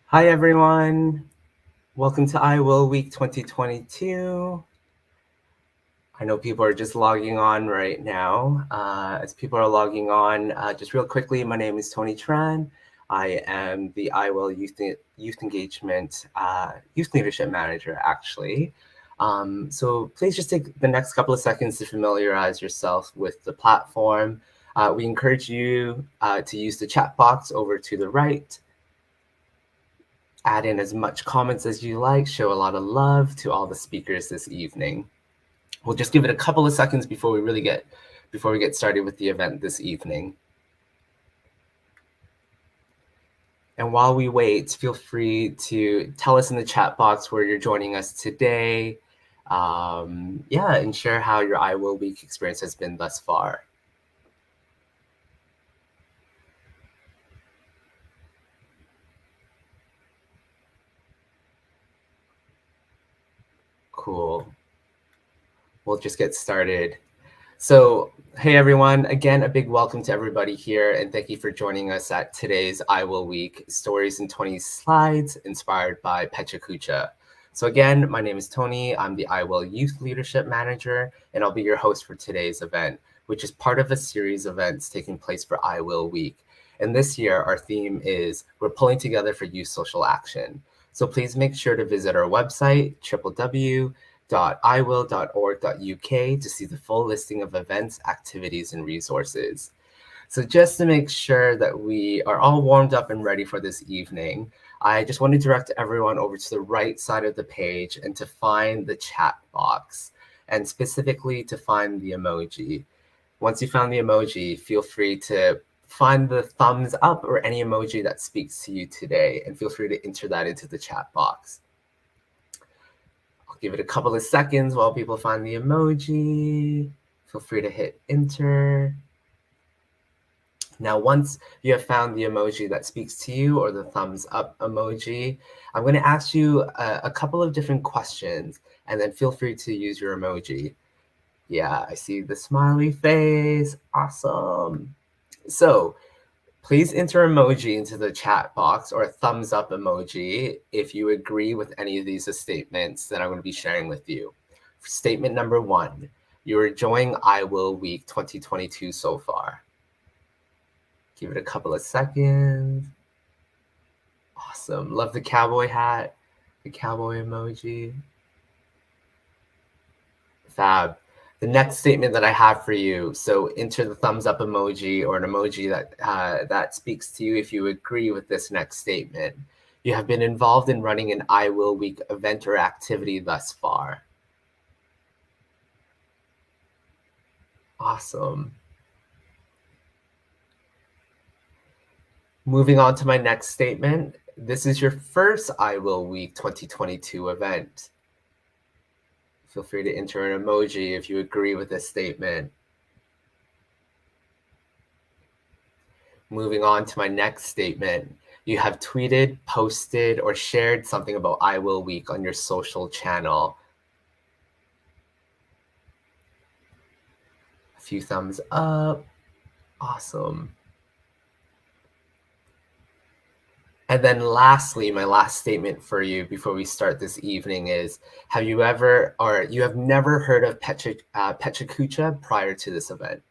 Hi, everyone. Welcome to IWIL Week 2022. I know people are just logging on right now. As people are logging on, just real quickly, my name is Tony Tran. I am the IWIL Youth Engagement Youth Leadership Manager, actually. So please just take the next couple of seconds to familiarize yourself with the platform. We encourage you to use the chat box over to the right. Add in as much comments as you like, show a lot of love to all the speakers this evening. We'll just give it a couple of seconds before we get started with the event this evening. And while we wait, feel free to tell us in the chat box where you're joining us today. And share how your IWIL Week experience has been thus far. Cool. We'll just get started. So, hey everyone, again, a big welcome to everybody here, and thank you for joining us at today's IWIL Week, Stories in 20 Slides, inspired by Pechakucha. So again, my name is Tony, I'm the IWIL Youth Leadership Manager, and I'll be your host for today's event, which is part of a series of events taking place for IWIL Week. And this year, our theme is We're Pulling Together for Youth Social Action. So please make sure to visit our website, www.iwil.org.uk, to see the full listing of events, activities, and resources. So just to make sure that we are all warmed up and ready for this evening, I just want to direct everyone over to the right side of the page and to find the chat box, and specifically to find the emoji. Once you found the emoji, feel free to find the thumbs up or any emoji that speaks to you today, and feel free to enter that into the chat box. I'll give it a couple of seconds while people find the emoji. Feel free to hit enter. Now, once you have found the emoji that speaks to you, or the thumbs up emoji, I'm going to ask you a couple of different questions, and then feel free to use your emoji. Yeah, I see the smiley face. Awesome. So please enter emoji into the chat box, or a thumbs up emoji, if you agree with any of these statements that I'm going to be sharing with you. Statement number 1, you're enjoying IWIL Week 2022 so far. Give it a couple of seconds. Awesome. Love the cowboy hat, the cowboy emoji. Fab. The next statement that I have for you, so enter the thumbs up emoji, or an emoji that speaks to you if you agree with this next statement. You have been involved in running an IWIL Week event or activity thus far. Awesome. Moving on to my next statement. This is your first IWIL Week 2022 event. Feel free to enter an emoji if you agree with this statement. Moving on to my next statement. You have tweeted, posted, or shared something about IWIL Week on your social channel. A few thumbs up. Awesome. And then lastly, my last statement for you before we start this evening is, have you ever, or you have never heard of Pechakucha prior to this event?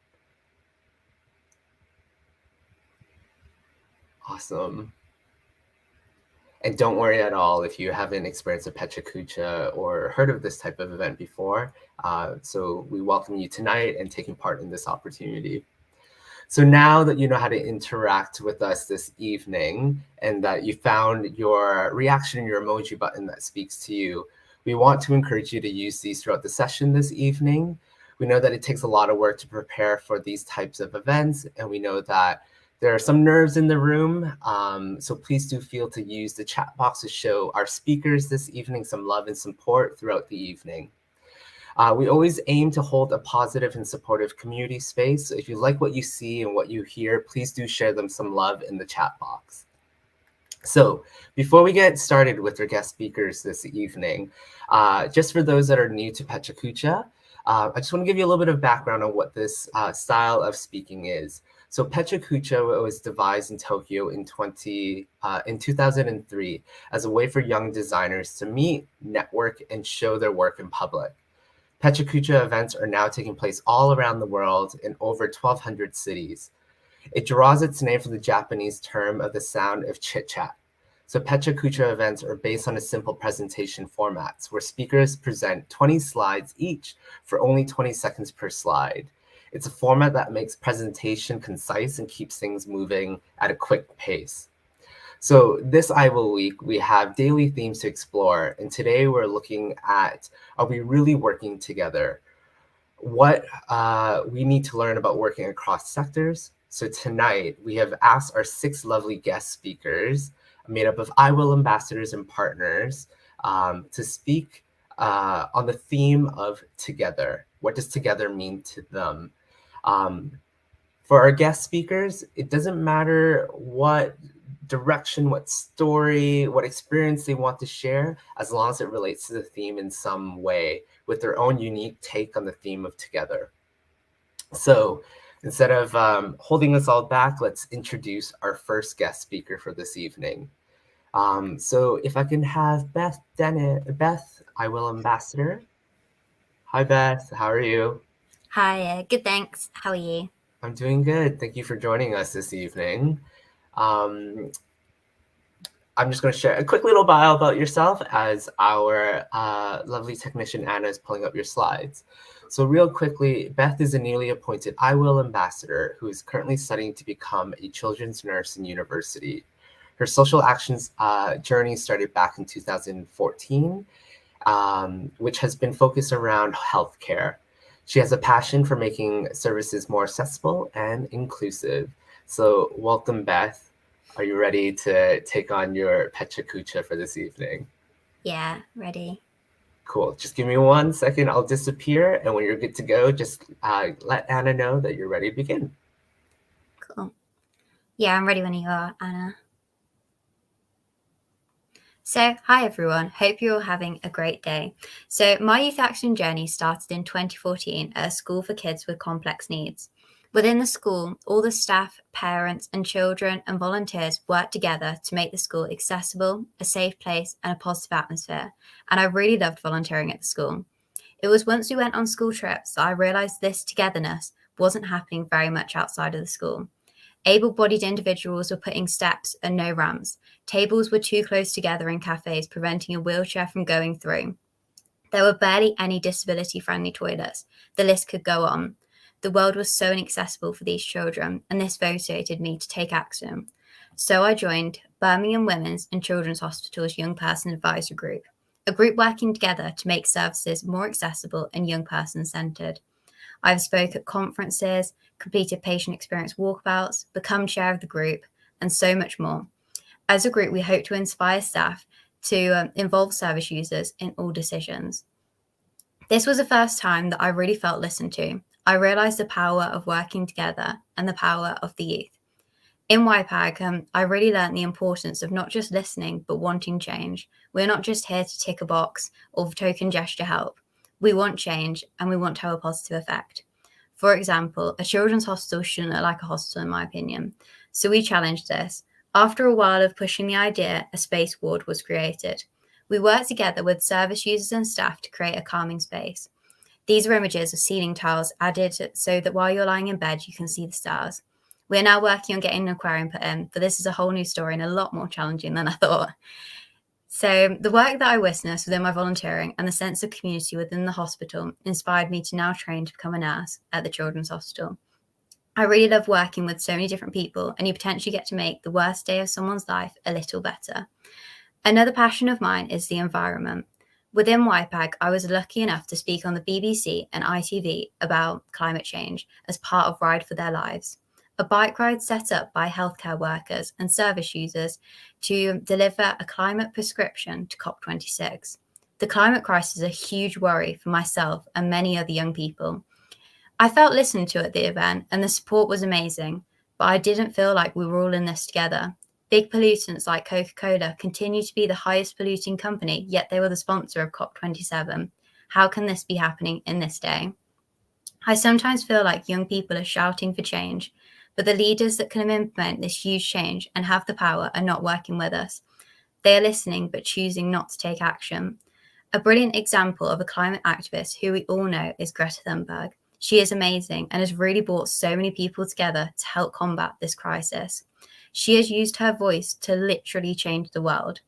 Awesome. And don't worry at all if you haven't experienced a Pechakucha or heard of this type of event before. So we welcome you tonight and taking part in this opportunity. So now that you know how to interact with us this evening, and that you found your reaction, your emoji button that speaks to you, we want to encourage you to use these throughout the session this evening. We know that it takes a lot of work to prepare for these types of events, and we know that there are some nerves in the room. So please do feel to use the chat box to show our speakers this evening some love and support throughout the evening. We always aim to hold a positive and supportive community space. So if you like what you see and what you hear, please do share them some love in the chat box. So before we get started with our guest speakers this evening, just for those that are new to Pechakucha, I just want to give you a little bit of background on what this style of speaking is. So Pecha was devised in Tokyo in 2003 as a way for young designers to meet, network, and show their work in public. Pecha events are now taking place all around the world in over 1,200 cities. It draws its name from the Japanese term of the sound of chit-chat. So Pecha events are based on a simple presentation formats where speakers present 20 slides each for only 20 seconds per slide. It's a format that makes presentation concise and keeps things moving at a quick pace. So this IVOL week, we have daily themes to explore, and today we're looking at, are we really working together? What we need to learn about working across sectors. So tonight, we have asked our 6 lovely guest speakers, made up of IVOL ambassadors and partners, to speak on the theme of together. What does together mean to them? For our guest speakers, it doesn't matter what direction, what story, what experience they want to share, as long as it relates to the theme in some way with their own unique take on the theme of together. So instead of holding us all back, let's introduce our first guest speaker for this evening. So if I can have Beth Dennett, Beth, IVOL ambassador. Hi, Beth. How are you? Hi, good, thanks. How are you? I'm doing good. Thank you for joining us this evening. I'm just going to share a quick little bio about yourself as our lovely technician Anna is pulling up your slides. So real quickly, Beth is a newly appointed IVOL ambassador who is currently studying to become a children's nurse in university. Her social actions journey started back in 2014, which has been focused around healthcare. She has a passion for making services more accessible and inclusive. So welcome, Beth. Are you ready to take on your Pecha for this evening? Yeah, ready. Cool. Just give me 1 second. I'll disappear. And when you're good to go, just let Anna know that you're ready to begin. Cool. Yeah, I'm ready when you are, Anna. So, hi everyone. Hope you're all having a great day. So, my youth action journey started in 2014 at a school for kids with complex needs. Within the school, all the staff, parents, and children and volunteers worked together to make the school accessible, a safe place, and a positive atmosphere. And I really loved volunteering at the school. It was once we went on school trips that I realised this togetherness wasn't happening very much outside of the school. Able-bodied individuals were putting steps and no ramps. Tables were too close together in cafes, preventing a wheelchair from going through. There were barely any disability-friendly toilets. The list could go on. The world was so inaccessible for these children, and this motivated me to take action. So I joined Birmingham Women's and Children's Hospital's Young Person Advisory Group, a group working together to make services more accessible and young person-centred. I've spoke at conferences, completed patient experience walkabouts, become chair of the group, and so much more. As a group, we hope to inspire staff to involve service users in all decisions. This was the first time that I really felt listened to. I realised the power of working together and the power of the youth. In YPAG, I really learned the importance of not just listening, but wanting change. We're not just here to tick a box or token gesture help. We want change and we want to have a positive effect. For example, a children's hospital shouldn't look like a hospital, in my opinion. So we challenged this. After a while of pushing the idea, a space ward was created. We worked together with service users and staff to create a calming space. These are images of ceiling tiles added so that while you're lying in bed, you can see the stars. We're now working on getting an aquarium put in, but this is a whole new story and a lot more challenging than I thought. So the work that I witnessed within my volunteering and the sense of community within the hospital inspired me to now train to become a nurse at the Children's Hospital. I really love working with so many different people, and you potentially get to make the worst day of someone's life a little better. Another passion of mine is the environment. Within YPAG, I was lucky enough to speak on the BBC and ITV about climate change as part of Ride for Their Lives, a bike ride set up by healthcare workers and service users to deliver a climate prescription to COP26. The climate crisis is a huge worry for myself and many other young people. I felt listened to at the event and the support was amazing, but I didn't feel like we were all in this together. Big pollutants like Coca-Cola continue to be the highest polluting company, yet they were the sponsor of COP27. How can this be happening in this day? I sometimes feel like young people are shouting for change, but the leaders that can implement this huge change and have the power are not working with us. They are listening but choosing not to take action. A brilliant example of a climate activist who we all know is Greta Thunberg. She is amazing and has really brought so many people together to help combat this crisis. She has used her voice to literally change the world.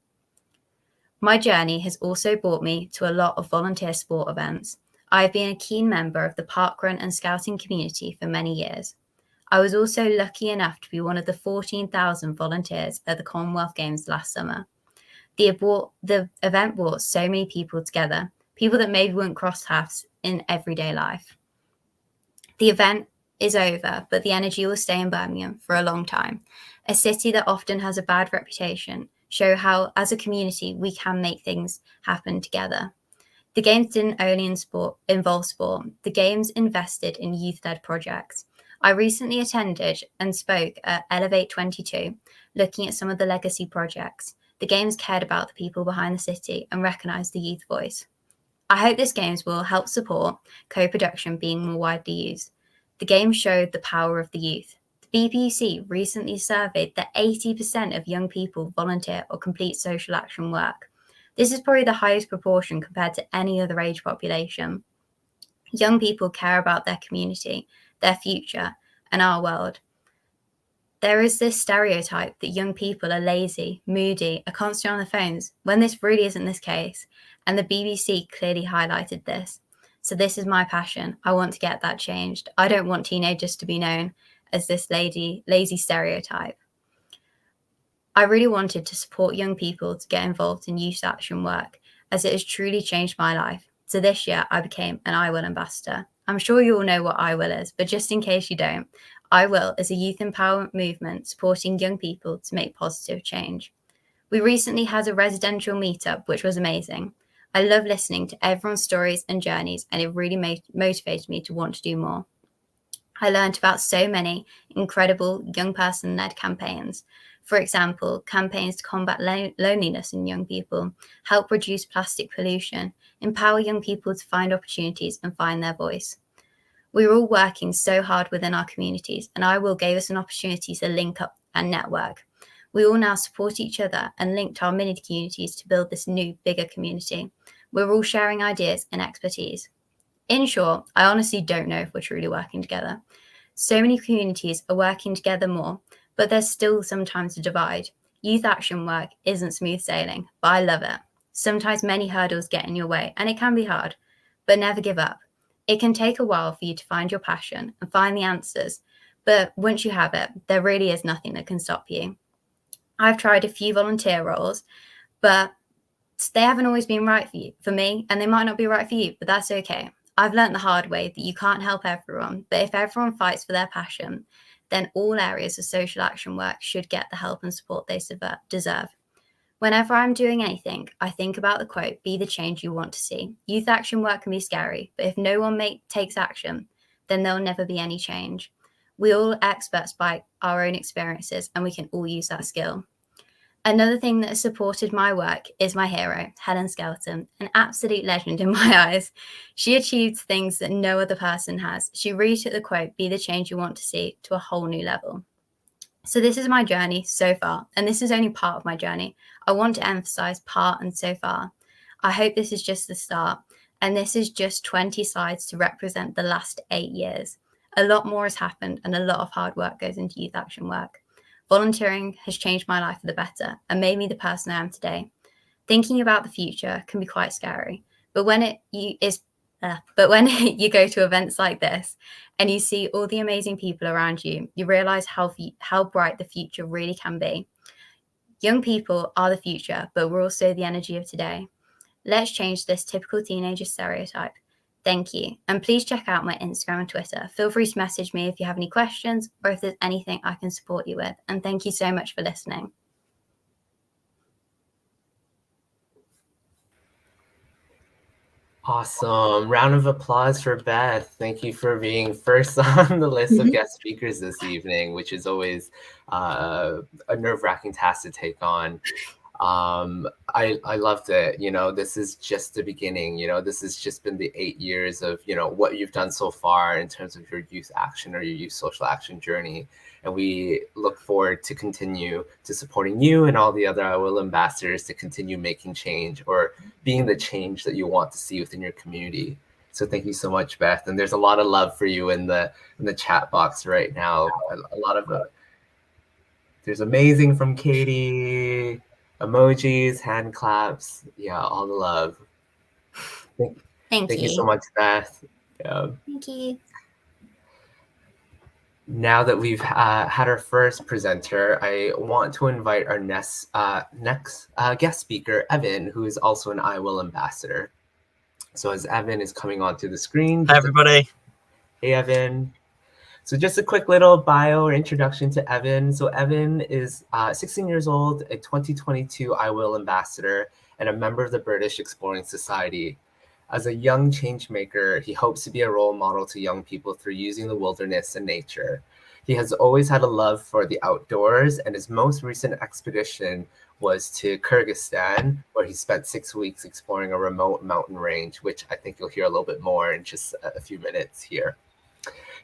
My journey has also brought me to a lot of volunteer sport events. I have been a keen member of the parkrun and scouting community for many years. I was also lucky enough to be one of the 14,000 volunteers at the Commonwealth Games last summer. The event brought so many people together, people that maybe wouldn't cross paths in everyday life. The event is over, but the energy will stay in Birmingham for a long time. A city that often has a bad reputation, show how, as a community, we can make things happen together. The Games didn't only involve sport. The Games invested in youth-led projects. I recently attended and spoke at Elevate 22, looking at some of the legacy projects. The Games cared about the people behind the city and recognised the youth voice. I hope this Games will help support co-production being more widely used. The Games showed the power of the youth. The BBC recently surveyed that 80% of young people volunteer or complete social action work. This is probably the highest proportion compared to any other age population. Young people care about their community, their future, and our world. There is this stereotype that young people are lazy, moody, are constantly on their phones, when this really isn't this case, and the BBC clearly highlighted this. So this is my passion. I want to get that changed. I don't want teenagers to be known as this lazy stereotype. I really wanted to support young people to get involved in youth action work, as it has truly changed my life. So this year I became an I Will ambassador. I'm sure you all know what I Will is, but just in case you don't, I Will is a youth empowerment movement supporting young people to make positive change. We recently had a residential meetup, which was amazing. I love listening to everyone's stories and journeys, and it really motivated me to want to do more. I learned about so many incredible young person-led campaigns. For example, campaigns to combat loneliness in young people, help reduce plastic pollution, empower young people to find opportunities and find their voice. We're all working so hard within our communities, and I Will gave us an opportunity to link up and network. We all now support each other and linked our mini communities to build this new, bigger community. We're all sharing ideas and expertise. In short, I honestly don't know if we're truly working together. So many communities are working together more, but there's still sometimes a divide. Youth action work isn't smooth sailing, but I love it. Sometimes many hurdles get in your way, and it can be hard, but never give up. It can take a while for you to find your passion and find the answers, but once you have it, there really is nothing that can stop you. I've tried a few volunteer roles, but they haven't always been right for me, and they might not be right for you, but that's okay. I've learned the hard way that you can't help everyone, but if everyone fights for their passion, then all areas of social action work should get the help and support they deserve. Whenever I'm doing anything, I think about the quote, be the change you want to see. Youth action work can be scary, but if no one takes action, then there'll never be any change. We're all experts by our own experiences, and we can all use that skill. Another thing that has supported my work is my hero, Helen Skelton, an absolute legend in my eyes. She achieved things that no other person has. She really took the quote, be the change you want to see, to a whole new level. So this is my journey so far, and this is only part of my journey. I want to emphasize part and so far. I hope this is just the start, and this is just 20 slides to represent the last 8 years. A lot more has happened, and a lot of hard work goes into youth action work. Volunteering has changed my life for the better and made me the person I am today. Thinking about the future can be quite scary, but when you go to events like this and you see all the amazing people around you, you realize how bright the future really can be. Young people are the future, but we're also the energy of today. Let's change this typical teenager stereotype. Thank you. And please check out my Instagram and Twitter. Feel free to message me if you have any questions or if there's anything I can support you with. And thank you so much for listening. Awesome. Round of applause for Beth. Thank you for being first on the list of guest speakers this evening, which is always a nerve-wracking task to take on. I loved it. This is just the beginning. This has just been the 8 years of, what you've done so far in terms of your youth action or your youth social action journey. And we look forward to continue to supporting you and all the other I Will ambassadors to continue making change or being the change that you want to see within your community. So thank you so much, Beth. And there's a lot of love for you in the chat box right now. A lot of there's amazing from Katie, emojis, hand claps. Yeah, all the love. Thank you so you. much, Beth. Yeah. Thank you. Now that we've had our first presenter, I want to invite our next guest speaker, Evan, who is also an I Will ambassador. So as Evan is coming onto the screen, Hi, everybody. Hey, Evan. So just a quick little bio or introduction to Evan. So Evan is 16 years old, a 2022 I Will ambassador, and a member of the British Exploring Society. As a young change maker, he hopes to be a role model to young people through using the wilderness and nature. He has always had a love for the outdoors, and his most recent expedition was to Kyrgyzstan, where he spent 6 weeks exploring a remote mountain range, which I think you'll hear a little bit more in just a few minutes here.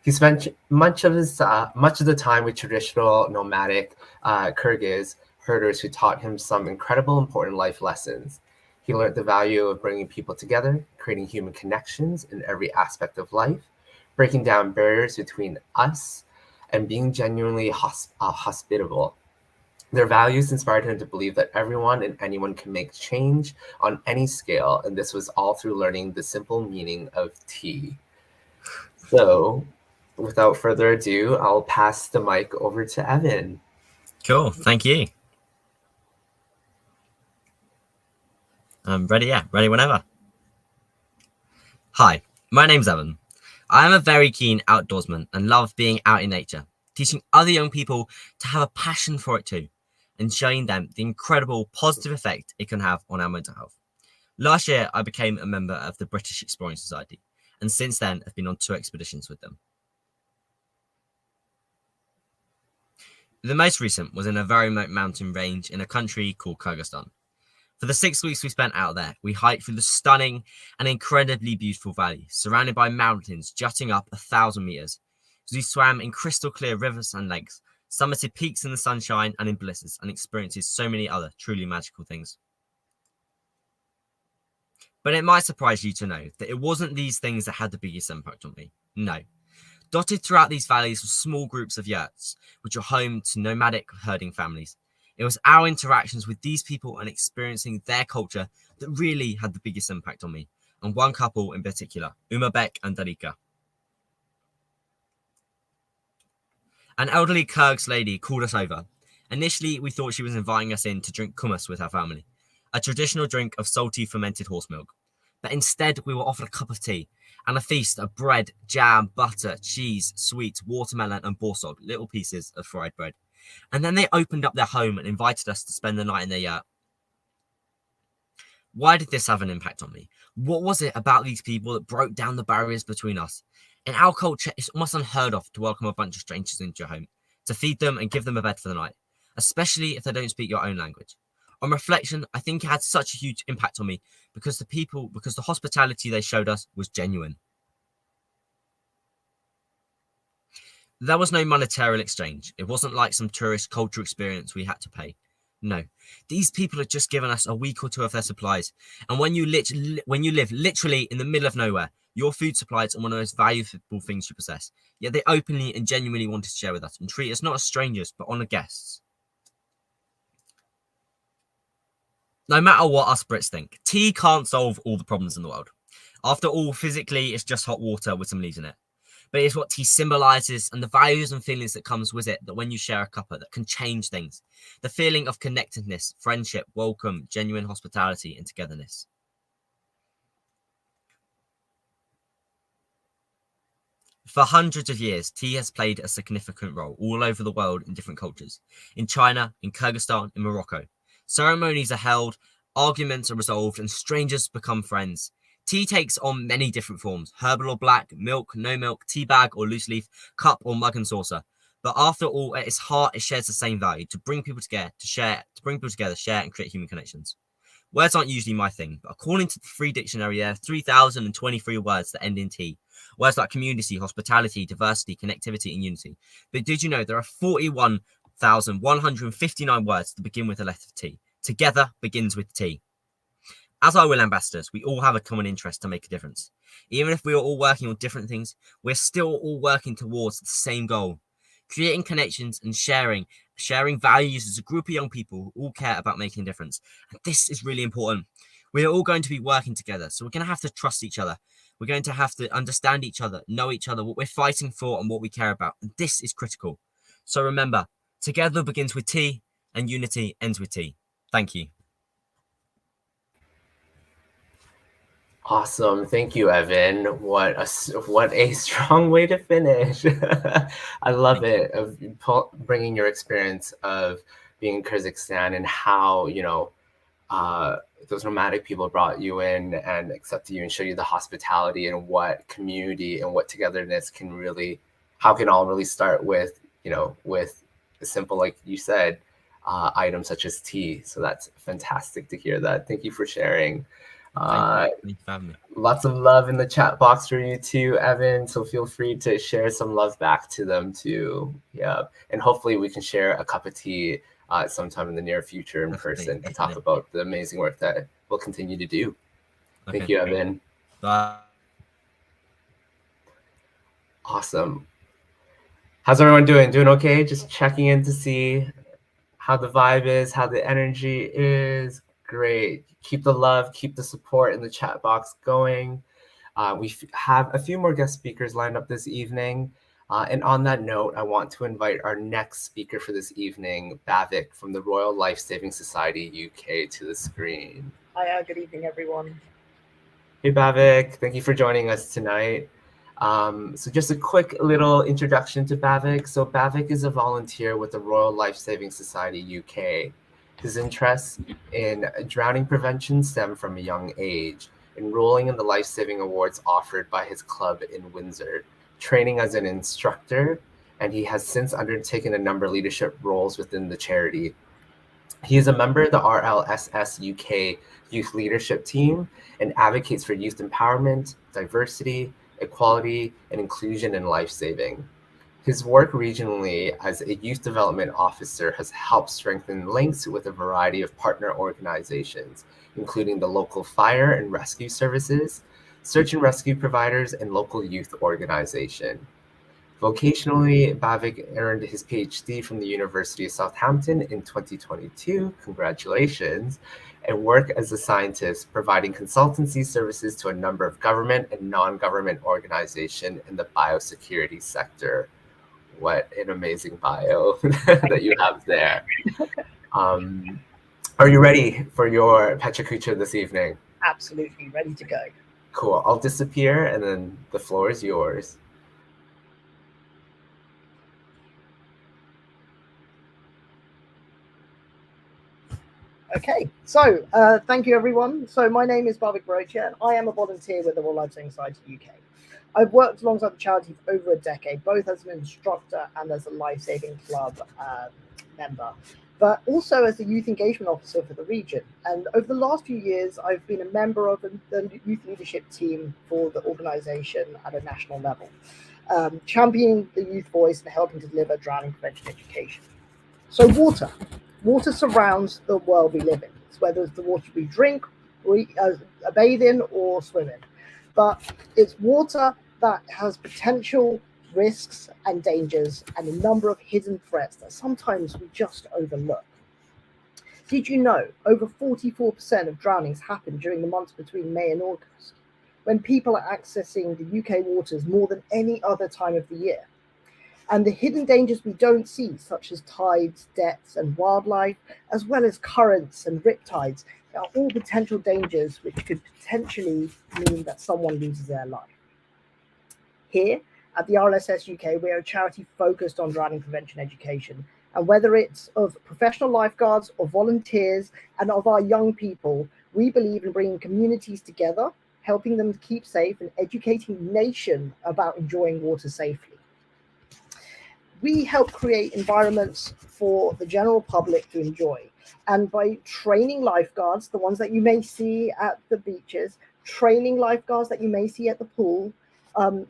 He spent much of the time with traditional nomadic Kyrgyz herders who taught him some incredible important life lessons. He learned the value of bringing people together, creating human connections in every aspect of life, breaking down barriers between us, and being genuinely hospitable. Their values inspired him to believe that everyone and anyone can make change on any scale, and this was all through learning the simple meaning of tea. So, without further ado, I'll pass the mic over to Evan. Cool, thank you. I'm ready, ready whenever. Hi, my name's Evan. I am a very keen outdoorsman and love being out in nature, teaching other young people to have a passion for it too, and showing them the incredible positive effect it can have on our mental health. Last year, I became a member of the British Exploring Society, and since then, I've been on 2 expeditions with them. The most recent was in a very remote mountain range in a country called Kyrgyzstan. For the 6 weeks we spent out there, we hiked through the stunning and incredibly beautiful valley, surrounded by mountains jutting up 1,000 meters. We swam in crystal clear rivers and lakes, summited peaks in the sunshine and in blizzards, and experienced so many other truly magical things. But it might surprise you to know that it wasn't these things that had the biggest impact on me. No. Dotted throughout these valleys were small groups of yurts, which are home to nomadic herding families. It was our interactions with these people and experiencing their culture that really had the biggest impact on me, and one couple in particular, Umabek and Darika. An elderly Kyrgyz lady called us over. Initially, we thought she was inviting us in to drink kummus with her family, a traditional drink of salty fermented horse milk. But instead, we were offered a cup of tea and a feast of bread, jam, butter, cheese, sweets, watermelon, and borsod, little pieces of fried bread. And then they opened up their home and invited us to spend the night in their yurt. Why did this have an impact on me? What was it about these people that broke down the barriers between us? In our culture, it's almost unheard of to welcome a bunch of strangers into your home, to feed them and give them a bed for the night, especially if they don't speak your own language. On reflection, I think it had such a huge impact on me because the hospitality they showed us was genuine. There was no monetary exchange. It wasn't like some tourist culture experience we had to pay. No, these people had just given us a week or 2 of their supplies. And when you live literally in the middle of nowhere, your food supplies are one of the most valuable things you possess. Yet they openly and genuinely wanted to share with us and treat us not as strangers, but honor guests. No matter what us Brits think, tea can't solve all the problems in the world. After all, physically, it's just hot water with some leaves in it. But it's what tea symbolizes and the values and feelings that comes with it that when you share a cuppa that can change things. The feeling of connectedness, friendship, welcome, genuine hospitality, and togetherness. For hundreds of years, tea has played a significant role all over the world in different cultures. In China, in Kyrgyzstan, in Morocco. Ceremonies are held, arguments are resolved, and strangers become friends. Tea takes on many different forms: herbal or black, milk, no milk, tea bag or loose leaf, cup or mug and saucer. But after all, at its heart, it shares the same value: to bring people together, share, and create human connections. Words aren't usually my thing, but according to the free dictionary, there are 3,023 words that end in T. Words like community, hospitality, diversity, connectivity, and unity. But did you know there are 41,159 words that begin with the letter T? Together begins with T. As our Will ambassadors, we all have a common interest to make a difference. Even if we are all working on different things, we're still all working towards the same goal: creating connections and sharing values as a group of young people who all care about making a difference. And this is really important. We're all going to be working together, so we're going to have to trust each other. We're going to have to understand each other, know each other, what we're fighting for and what we care about. And this is critical. So remember, together begins with T and unity ends with T. Thank you. Awesome. Thank you, Evan. What a strong way to finish. I love it, of bringing your experience of being in Kyrgyzstan and how, those nomadic people brought you in and accepted you and showed you the hospitality and what community and what togetherness how can all really start with, with a simple, like you said, items such as tea. So that's fantastic to hear that. Thank you for sharing. Thank you for having me. Lots of love in the chat box for you too, Evan. So feel free to share some love back to them too. Yeah, and hopefully we can share a cup of tea sometime in the near future in person to talk about the amazing work that we'll continue to do. Okay. Thank you, Evan. Bye. Awesome. How's everyone doing? Doing okay? Just checking in to see how the vibe is, how the energy is. Great. Keep the love, keep the support in the chat box going. We have a few more guest speakers lined up this evening. And on that note, I want to invite our next speaker for this evening, Bhavik from the Royal Life Saving Society UK, to the screen. Hi, good evening, everyone. Hey, Bhavik. Thank you for joining us tonight. So just a quick little introduction to Bhavik. So Bhavik is a volunteer with the Royal Life Saving Society UK. His interests in drowning prevention stem from a young age, enrolling in the life-saving awards offered by his club in Windsor, training as an instructor, and he has since undertaken a number of leadership roles within the charity. He is a member of the RLSS UK Youth Leadership Team and advocates for youth empowerment, diversity, equality, and inclusion in life-saving. His work regionally as a youth development officer has helped strengthen links with a variety of partner organizations, including the local fire and rescue services, search and rescue providers, and local youth organization. Vocationally, Bhavik earned his PhD from the University of Southampton in 2022, congratulations, and worked as a scientist providing consultancy services to a number of government and non-government organizations in the biosecurity sector. What an amazing bio that you have there. Are you ready for your Pecha this evening? Absolutely, ready to go. Cool. I'll disappear and then the floor is yours. Okay, so thank you, everyone. So my name is Bhavik Barotia, and I am a volunteer with the Royal Life Saving Society UK. I've worked alongside the charity for over a decade, both as an instructor and as a life-saving club member, but also as a youth engagement officer for the region. And over the last few years, I've been a member of the youth leadership team for the organisation at a national level, championing the youth voice and helping to deliver drowning prevention education. So water surrounds the world we live in. It's whether it's the water we drink, bathe in, or swim in. But it's water that has potential risks and dangers and a number of hidden threats that sometimes we just overlook. Did you know over 44% of drownings happen during the months between May and August, when people are accessing the UK waters more than any other time of the year? And the hidden dangers we don't see, such as tides, depths, and wildlife, as well as currents and riptides, are all potential dangers which could potentially mean that someone loses their life. Here at the RLSS UK, we are a charity focused on drowning prevention education. And whether it's of professional lifeguards or volunteers and of our young people, we believe in bringing communities together, helping them to keep safe and educating the nation about enjoying water safely. we help create environments for the general public to enjoy. And by training lifeguards, the ones that you may see at the beaches, training lifeguards that you may see at the pool,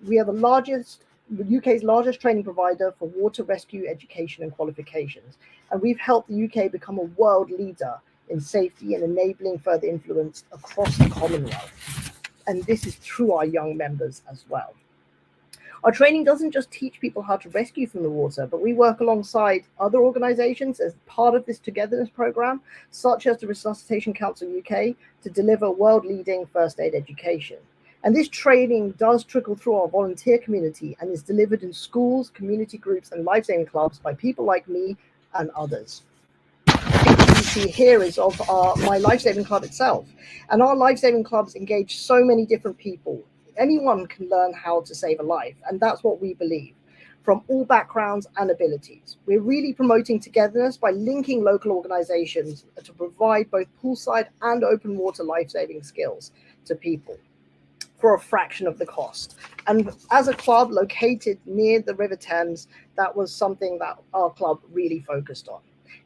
we are the UK's largest training provider for water rescue education and qualifications. And we've helped the UK become a world leader in safety and enabling further influence across the Commonwealth. And this is through our young members as well. Our training doesn't just teach people how to rescue from the water, but we work alongside other organisations as part of this togetherness programme, such as the Resuscitation Council UK, to deliver world-leading first aid education. And this training does trickle through our volunteer community and is delivered in schools, community groups, and lifesaving clubs by people like me and others. The picture you see here is of my lifesaving club itself. And our lifesaving clubs engage so many different people. Anyone can learn how to save a life, and that's what we believe, from all backgrounds and abilities. We're really promoting togetherness by linking local organisations to provide both poolside and open water life-saving skills to people for a fraction of the cost. And as a club located near the River Thames, that was something that our club really focused on.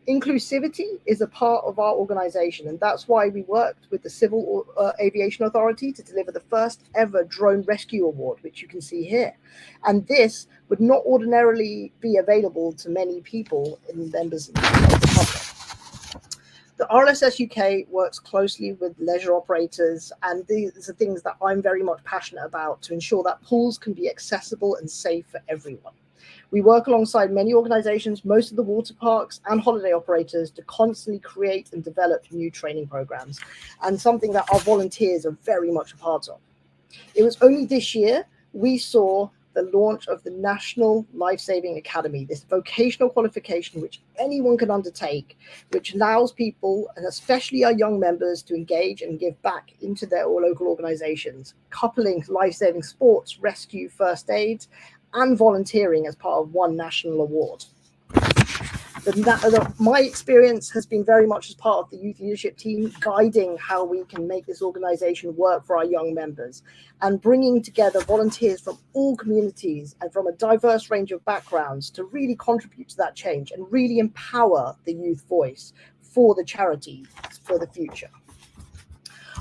Inclusivity is a part of our organisation, and that's why we worked with the Civil Aviation Authority to deliver the first ever Drone Rescue Award, which you can see here. And this would not ordinarily be available to many people in members of the public. The RLSS UK works closely with leisure operators, and these are things that I'm very much passionate about to ensure that pools can be accessible and safe for everyone. We work alongside many organisations, most of the water parks and holiday operators, to constantly create and develop new training programs, and something that our volunteers are very much a part of. It was only this year we saw the launch of the National Lifesaving Academy, this vocational qualification which anyone can undertake, which allows people, and especially our young members, to engage and give back into their local organisations, coupling lifesaving sports, rescue, first aid, and volunteering as part of one national award. My experience has been very much as part of the youth leadership team, guiding how we can make this organisation work for our young members, and bringing together volunteers from all communities and from a diverse range of backgrounds to really contribute to that change and really empower the youth voice for the charity for the future.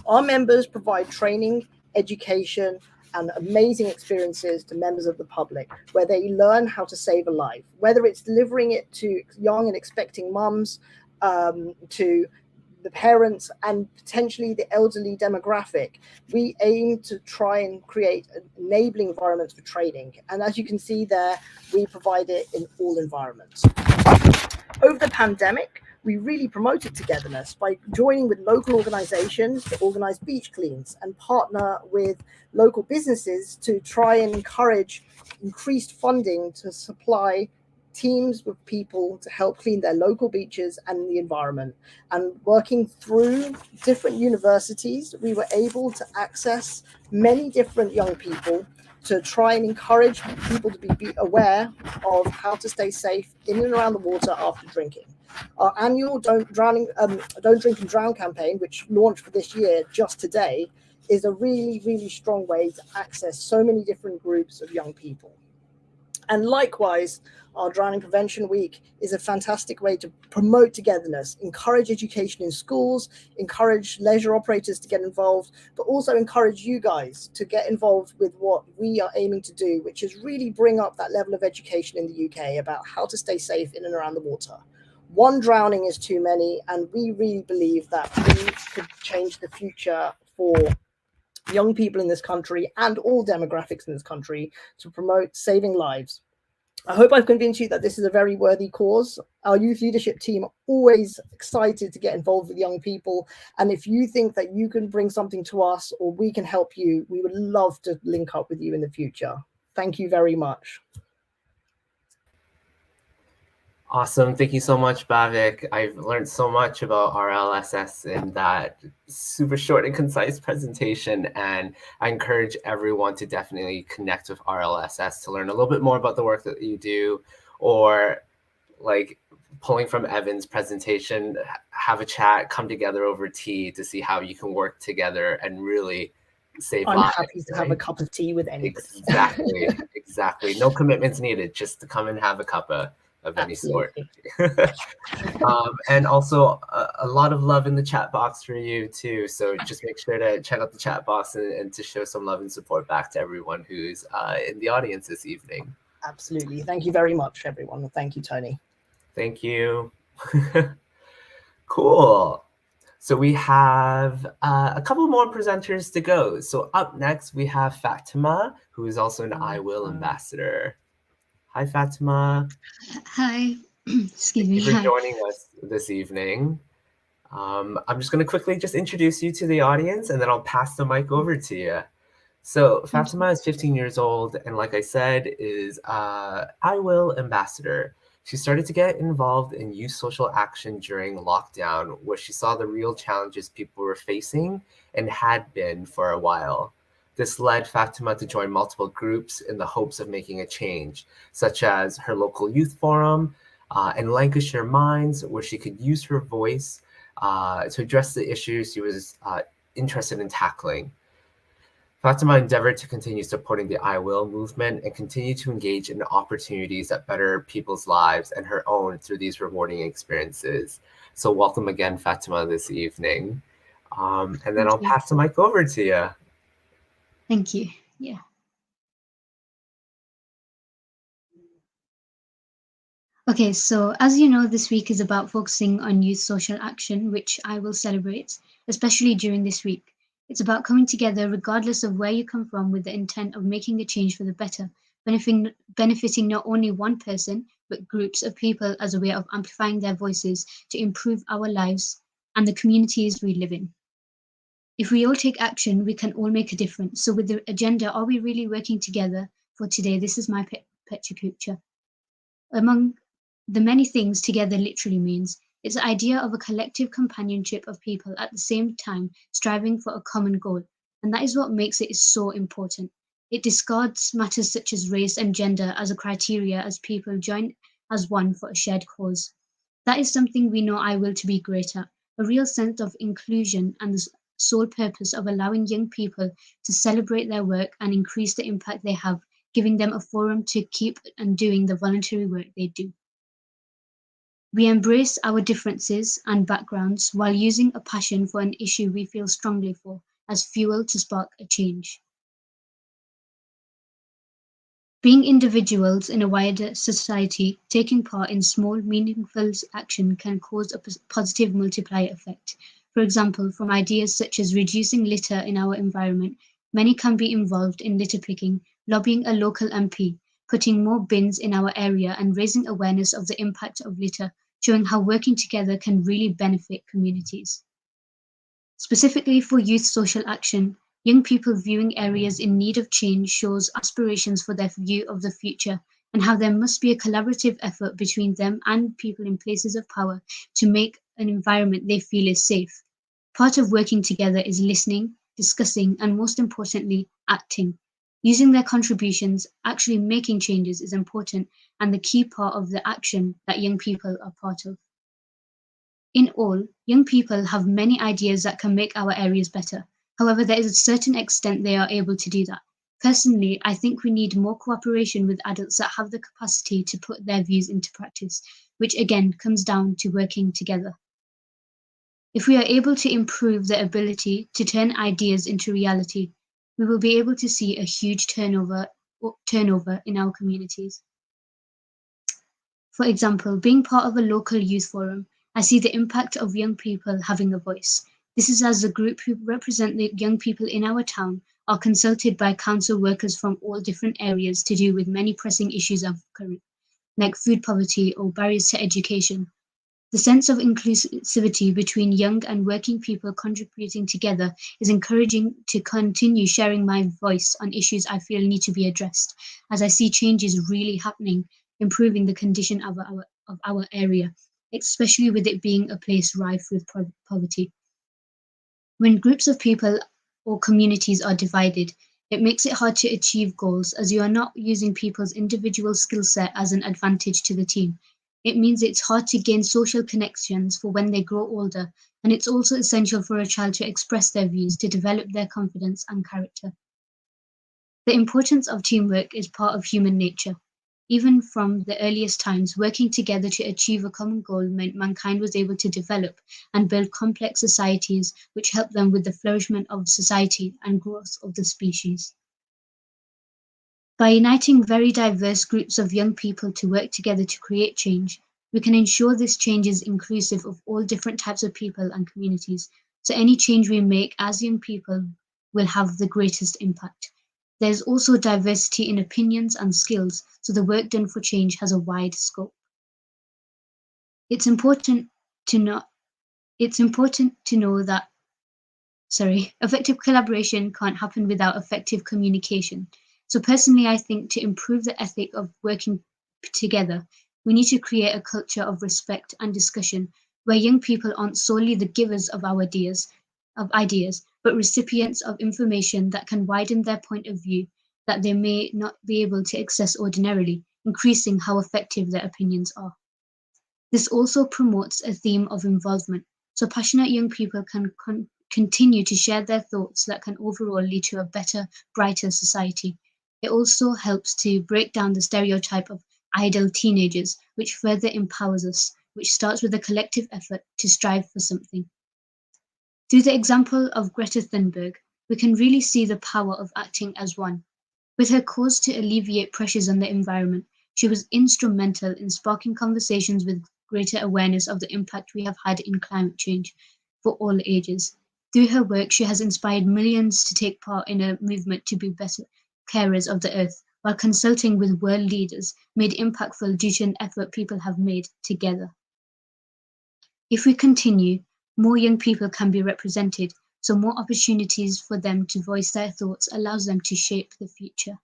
Our members provide training, education, and amazing experiences to members of the public, where they learn how to save a life, whether it's delivering it to young and expecting mums, to the parents, and potentially the elderly demographic. We aim to try and create enabling environments for training. And as you can see there, we provide it in all environments. Over the pandemic, we really promoted togetherness by joining with local organizations to organize beach cleans and partner with local businesses to try and encourage increased funding to supply teams with people to help clean their local beaches and the environment. And working through different universities, we were able to access many different young people to try and encourage people to be aware of how to stay safe in and around the water after drinking. Our annual Don't Drink and Drown campaign, which launched for this year just today, is a really, really strong way to access so many different groups of young people. And likewise, our Drowning Prevention Week is a fantastic way to promote togetherness, encourage education in schools, encourage leisure operators to get involved, but also encourage you guys to get involved with what we are aiming to do, which is really bring up that level of education in the UK about how to stay safe in and around the water. One drowning is too many, and we really believe that we could change the future for young people in this country and all demographics in this country to promote saving lives. I hope I've convinced you that this is a very worthy cause. Our youth leadership team are always excited to get involved with young people. And if you think that you can bring something to us or we can help you, we would love to link up with you in the future. Thank you very much. Awesome. Thank you so much, Bhavik. I've learned so much about RLSS in that super short and concise presentation, and I encourage everyone to definitely connect with RLSS to learn a little bit more about the work that you do, or like pulling from Evan's presentation, have a chat, come together over tea to see how you can work together and really save lives. I'm happy to have a cup of tea with anybody. Exactly. Exactly. No commitments needed, just to come and have a cuppa of any sort. Absolutely. And also a lot of love in the chat box for you too. So just make sure to check out the chat box and to show some love and support back to everyone who's in the audience this evening. Absolutely. Thank you very much, everyone. Thank you, Tony. Thank you. Cool. So we have a couple more presenters to go. So up next, we have Fatima, who is also an I Will ambassador. Hi, Fatima. Hi. Excuse Thank me. you for Hi. joining us this evening. I'm just going to quickly just introduce you to the audience, and then I'll pass the mic over to you. So Fatima is 15 years old, and like I said, is I Will ambassador. She started to get involved in youth social action during lockdown, where she saw the real challenges people were facing and had been for a while. This led Fatima to join multiple groups in the hopes of making a change, such as her local youth forum and Lancashire Minds, where she could use her voice to address the issues she was interested in tackling. Fatima endeavored to continue supporting the I Will movement and continue to engage in opportunities that better people's lives and her own through these rewarding experiences. So welcome again, Fatima, this evening. And then Thank I'll you. pass the mic over to you. Thank you. Yeah. Okay, so as you know, this week is about focusing on youth social action, which I will celebrate, especially during this week. It's about coming together regardless of where you come from with the intent of making a change for the better, benefiting not only one person, but groups of people as a way of amplifying their voices to improve our lives and the communities we live in. If we all take action, we can all make a difference. So with the agenda, are we really working together for today? This is my Petra. Among the many things together literally means, it's the idea of a collective companionship of people at the same time striving for a common goal. And that is what makes it so important. It discards matters such as race and gender as a criteria as people join as one for a shared cause. That is something we know I Will to be great at, a real sense of inclusion and the sole purpose of allowing young people to celebrate their work and increase the impact they have, giving them a forum to keep and doing the voluntary work they do. We embrace our differences and backgrounds while using a passion for an issue we feel strongly for as fuel to spark a change. Being individuals in a wider society, taking part in small, meaningful action can cause a positive multiplier effect. For example, from ideas such as reducing litter in our environment, many can be involved in litter picking, lobbying a local MP, putting more bins in our area, and raising awareness of the impact of litter, showing how working together can really benefit communities. Specifically for youth social action, young people viewing areas in need of change shows aspirations for their view of the future and how there must be a collaborative effort between them and people in places of power to make an environment they feel is safe. Part of working together is listening, discussing, and most importantly, acting. Using their contributions, actually making changes is important and the key part of the action that young people are part of. In all, young people have many ideas that can make our areas better. However, there is a certain extent they are able to do that. Personally, I think we need more cooperation with adults that have the capacity to put their views into practice, which again comes down to working together. If we are able to improve the ability to turn ideas into reality, we will be able to see a huge turnover in our communities. For example, being part of a local youth forum, I see the impact of young people having a voice. This is as the group who represent the young people in our town are consulted by council workers from all different areas to do with many pressing issues of current, like food poverty or barriers to education. The sense of inclusivity between young and working people contributing together is encouraging to continue sharing my voice on issues I feel need to be addressed, as I see changes really happening, improving the condition of our area, especially with it being a place rife with poverty. When groups of people or communities are divided, it makes it hard to achieve goals as you are not using people's individual skill set as an advantage to the team. It means it's hard to gain social connections for when they grow older, and it's also essential for a child to express their views to develop their confidence and character. The importance of teamwork is part of human nature. Even from the earliest times, working together to achieve a common goal meant mankind was able to develop and build complex societies which helped them with the flourishment of society and growth of the species. By uniting very diverse groups of young people to work together to create change, we can ensure this change is inclusive of all different types of people and communities. So any change we make as young people will have the greatest impact. There's also diversity in opinions and skills, so the work done for change has a wide scope. It's important to know that effective collaboration can't happen without effective communication. So personally, I think to improve the ethic of working together, we need to create a culture of respect and discussion where young people aren't solely the givers of ideas, but recipients of information that can widen their point of view that they may not be able to access ordinarily, increasing how effective their opinions are. This also promotes a theme of involvement, so passionate young people can continue to share their thoughts that can overall lead to a better, brighter society. It also helps to break down the stereotype of idle teenagers, which further empowers us, which starts with a collective effort to strive for something. Through the example of Greta Thunberg, we can really see the power of acting as one. With her cause to alleviate pressures on the environment, she was instrumental in sparking conversations with greater awareness of the impact we have had in climate change for all ages. Through her work, she has inspired millions to take part in a movement to be better carers of the earth, while consulting with world leaders made impactful due to an effort people have made together. If we continue, more young people can be represented, so more opportunities for them to voice their thoughts allows them to shape the future.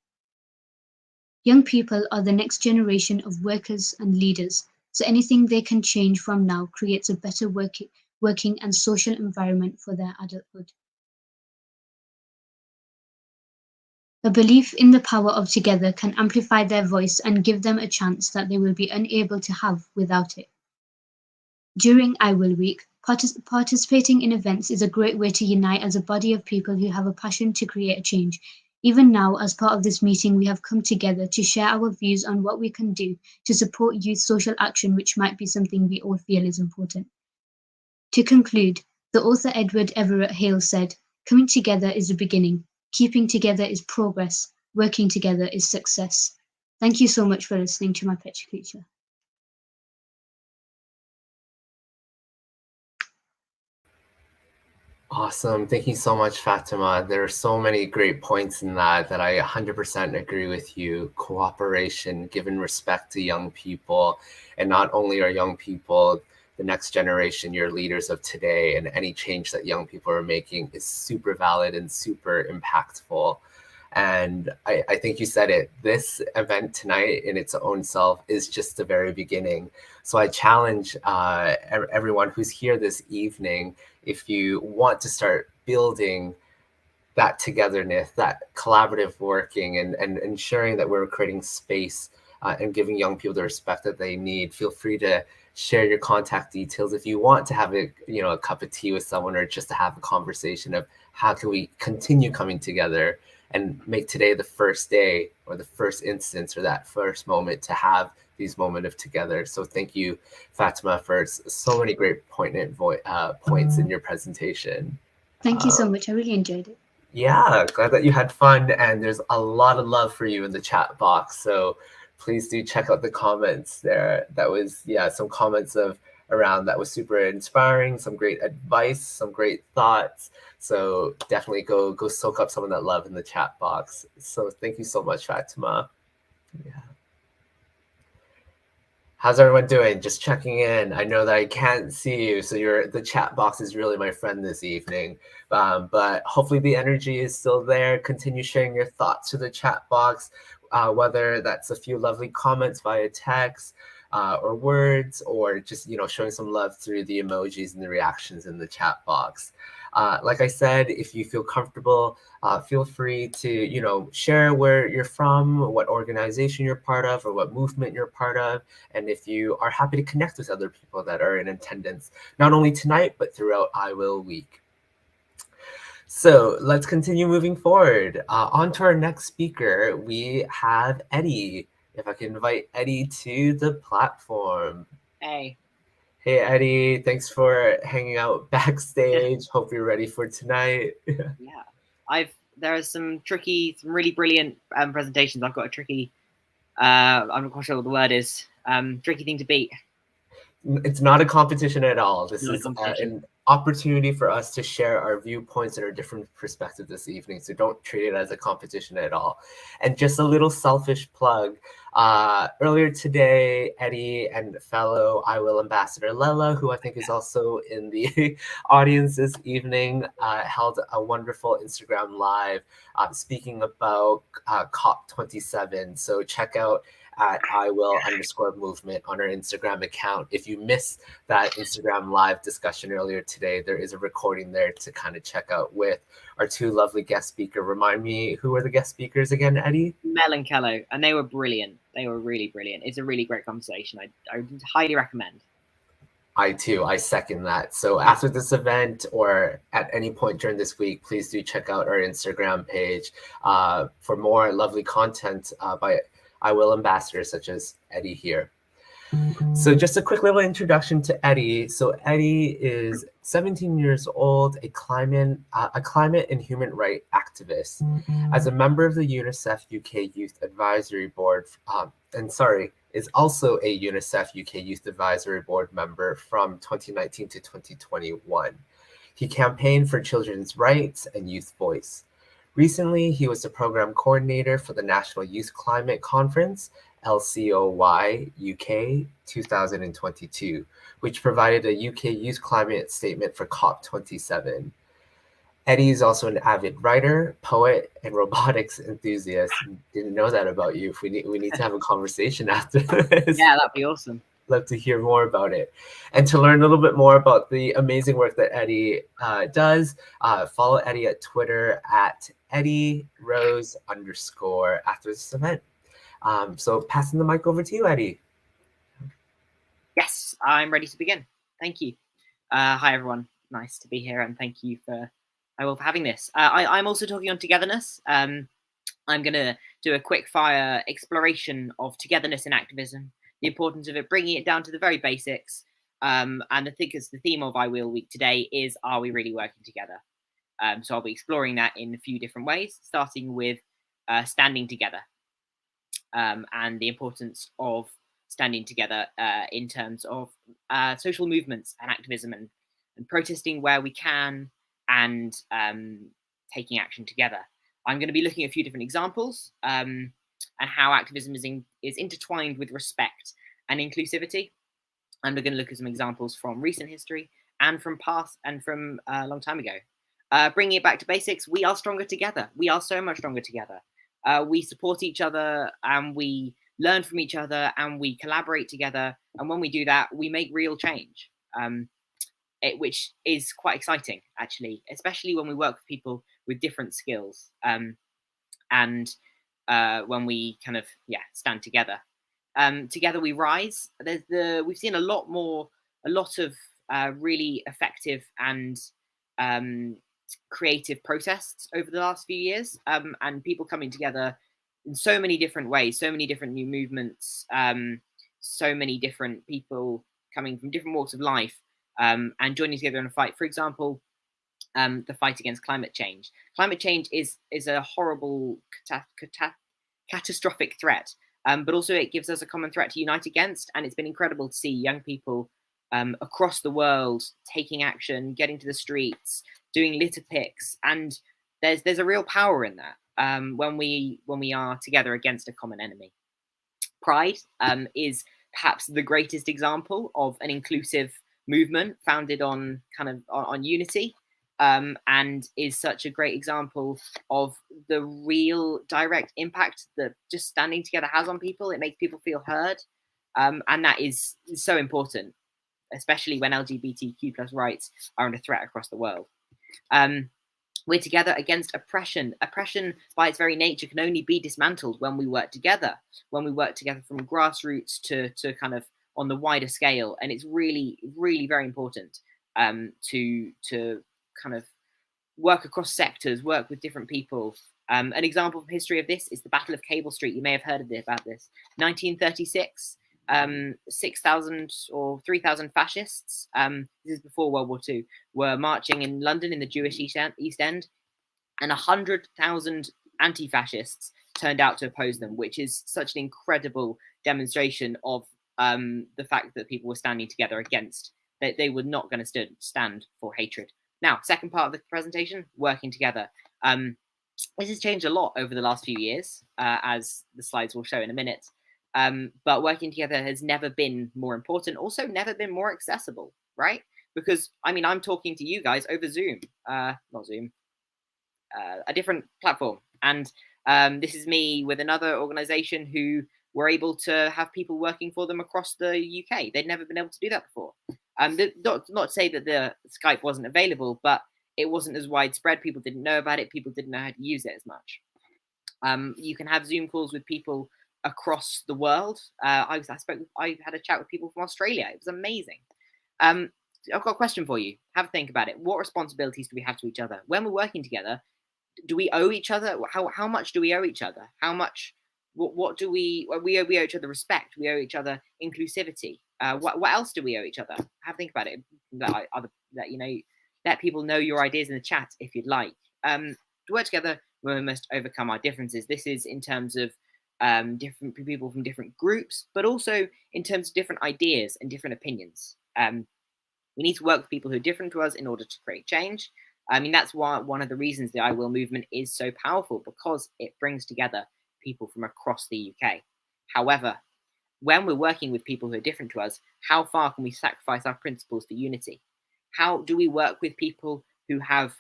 Young people are the next generation of workers and leaders, so anything they can change from now creates a better working and social environment for their adulthood. A belief in the power of together can amplify their voice and give them a chance that they will be unable to have without it. During I Will Week, participating in events is a great way to unite as a body of people who have a passion to create a change. Even now, as part of this meeting, we have come together to share our views on what we can do to support youth social action, which might be something we all feel is important. To conclude, the author Edward Everett Hale said, "Coming together is the beginning, keeping together is progress, working together is success." Thank you so much for listening to my Petricucha. Awesome. Thank you so much, Fatima. There are so many great points in that I 100% agree with you. Cooperation, giving respect to young people, and not only are young people the next generation, your leaders of today, and any change that young people are making is super valid and super impactful. And I think you said it, this event tonight in its own self is just the very beginning. So I challenge everyone who's here this evening, if you want to start building that togetherness, that collaborative working, and ensuring that we're creating space and giving young people the respect that they need, feel free to share your contact details if you want to have a cup of tea with someone, or just to have a conversation of how can we continue coming together and make today the first day or the first instance or that first moment to have these moments of together. So thank you, Fatima, for so many great poignant points in your presentation. Thank you so much. I really enjoyed it. Yeah, glad that you had fun, and there's a lot of love for you in the chat box. So please do check out the comments there. That was, some comments around that was super inspiring, some great advice, some great thoughts. So definitely go soak up some of that love in the chat box. So thank you so much, Fatima. Yeah. How's everyone doing? Just checking in. I know that I can't see you, so the chat box is really my friend this evening. But hopefully the energy is still there. Continue sharing your thoughts to the chat box, whether that's a few lovely comments via text or words, or just showing some love through the emojis and the reactions in the chat box. Like I said, if you feel comfortable, feel free to share where you're from, what organization you're part of, or what movement you're part of. And if you are happy to connect with other people that are in attendance, not only tonight, but throughout I Will Week. So let's continue moving forward. On to our next speaker, we have Eddie. If I can invite Eddie to the platform. Hey. Hey, Eddie, thanks for hanging out backstage. Hope you're ready for tonight. Yeah, there are some really brilliant presentations. I've got a tricky, I'm not quite sure what the word is, tricky thing to beat. It's not a competition at all. This Not a is competition. an opportunity for us to share our viewpoints and our different perspectives this evening. So don't treat it as a competition at all. And just a little selfish plug. Earlier today, Eddie and fellow I Will ambassador Lela, who I think is also in the audience this evening, held a wonderful Instagram live speaking about COP27. So check out at IWill_movement on our Instagram account. If you missed that Instagram live discussion earlier today, there is a recording there to kind of check out with our two lovely guest speakers. Remind me, who are the guest speakers again, Eddie? Mel and Kello, and they were brilliant. They were really brilliant. It's a really great conversation. I highly recommend. I second that. So after this event or at any point during this week, please do check out our Instagram page for more lovely content by I Will ambassadors such as Eddie here. So just a quick little introduction to Eddie. So Eddie is 17 years old, a climate and human rights activist. As a member of the UNICEF UK Youth Advisory Board, is also a UNICEF UK Youth Advisory Board member from 2019 to 2021. He campaigned for children's rights and youth voice. Recently, he was the program coordinator for the National Youth Climate Conference, LCOY UK 2022, which provided a UK youth climate statement for COP27. Eddie is also an avid writer, poet, and robotics enthusiast. Didn't know that about you. We need to have a conversation after this. Yeah, that'd be awesome. Love to hear more about it. And to learn a little bit more about the amazing work that Eddie does, follow Eddie at Twitter at EddieRose_ after this event. So passing the mic over to you, Eddie. Yes, I'm ready to begin. Thank you. Hi, everyone. Nice to be here, and thank you for having this. I'm also talking on togetherness. I'm going to do a quick fire exploration of togetherness in activism, the importance of it, bringing it down to the very basics. And I think as the theme of I Will Week today is, are we really working together? So I'll be exploring that in a few different ways, starting with standing together and the importance of standing together in terms of social movements and activism and protesting where we can and taking action together. I'm going to be looking at a few different examples and how activism is intertwined with respect and inclusivity. And we're going to look at some examples from recent history and from past and from a long time ago. Bringing it back to basics, we are stronger together. We are so much stronger together. We support each other and we learn from each other and we collaborate together. And when we do that, we make real change, which is quite exciting, actually, especially when we work with people with different skills and when we kind of, stand together. Together we rise. We've seen a lot of really effective and creative protests over the last few years, and people coming together in so many different ways, so many different new movements, so many different people coming from different walks of life and joining together in a fight. For example, the fight against climate change. Climate change is a horrible, catastrophic threat, but also it gives us a common threat to unite against. And it's been incredible to see young people across the world taking action, getting to the streets, doing litter picks, and there's a real power in that when we are together against a common enemy. Pride is perhaps the greatest example of an inclusive movement founded on on unity, and is such a great example of the real direct impact that just standing together has on people. It makes people feel heard, and that is so important, especially when LGBTQ+ rights are under threat across the world. We're together against oppression. Oppression, by its very nature, can only be dismantled when we work together. When we work together from grassroots to kind of on the wider scale, and it's really, really very important to kind of work across sectors, work with different people. An example of history of this is the Battle of Cable Street. You may have heard about this. 1936, 6,000 or 3,000 fascists, this is before World War II, were marching in London in the Jewish East End, and 100,000 anti-fascists turned out to oppose them, which is such an incredible demonstration of the fact that people were standing together against, that they were not going to stand for hatred. Now, second part of the presentation, working together. This has changed a lot over the last few years, as the slides will show in a minute. But working together has never been more important, also never been more accessible, right? Because, I mean, I'm talking to you guys over Zoom, not Zoom, a different platform. And this is me with another organization who were able to have people working for them across the UK. They'd never been able to do that before. Not to say that the Skype wasn't available, but it wasn't as widespread. People didn't know about it. People didn't know how to use it as much. You can have Zoom calls with people across the world. I had a chat with people from Australia. It was amazing. I've got a question for you. Have a think about it. What responsibilities do we have to each other when we're working together? Do we owe each other? How much do we owe each other? How much? What do we owe each other? Respect. We owe each other inclusivity. What else do we owe each other? Have a think about it. Let people know your ideas in the chat if you'd like. To work together, we must overcome our differences. This is in terms of different people from different groups, but also in terms of different ideas and different opinions. We need to work with people who are different to us in order to create change. I mean, that's why one of the reasons the I Will movement is so powerful, because it brings together people from across the UK. However, when we're working with people who are different to us, how far can we sacrifice our principles for unity? How do we work with people who have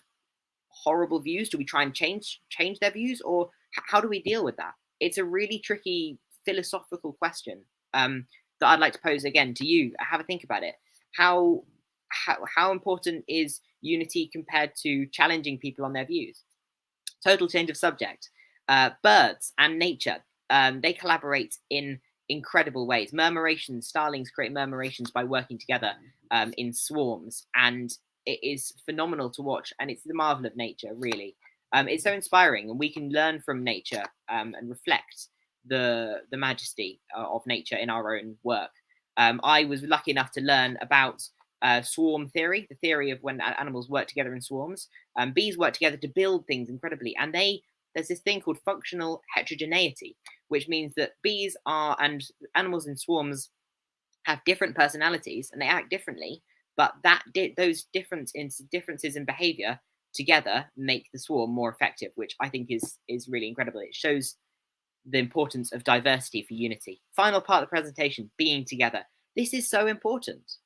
horrible views? Do we try and change their views, or how do we deal with that? It's a really tricky philosophical question that I'd like to pose again to you. Have a think about it. How important is unity compared to challenging people on their views? Total change of subject. Birds and nature, they collaborate in incredible ways. Murmurations, starlings create murmurations by working together in swarms, and it is phenomenal to watch, and it's the marvel of nature, really. It's so inspiring, and we can learn from nature and reflect the majesty of nature in our own work. I was lucky enough to learn about swarm theory, the theory of when animals work together in swarms. Bees work together to build things incredibly, and there's this thing called functional heterogeneity, which means that bees and animals in swarms have different personalities and they act differently, but those differences in behavior together make the swarm more effective, which I think is really incredible. It shows the importance of diversity for unity. Final part of the presentation, being together. This is so important.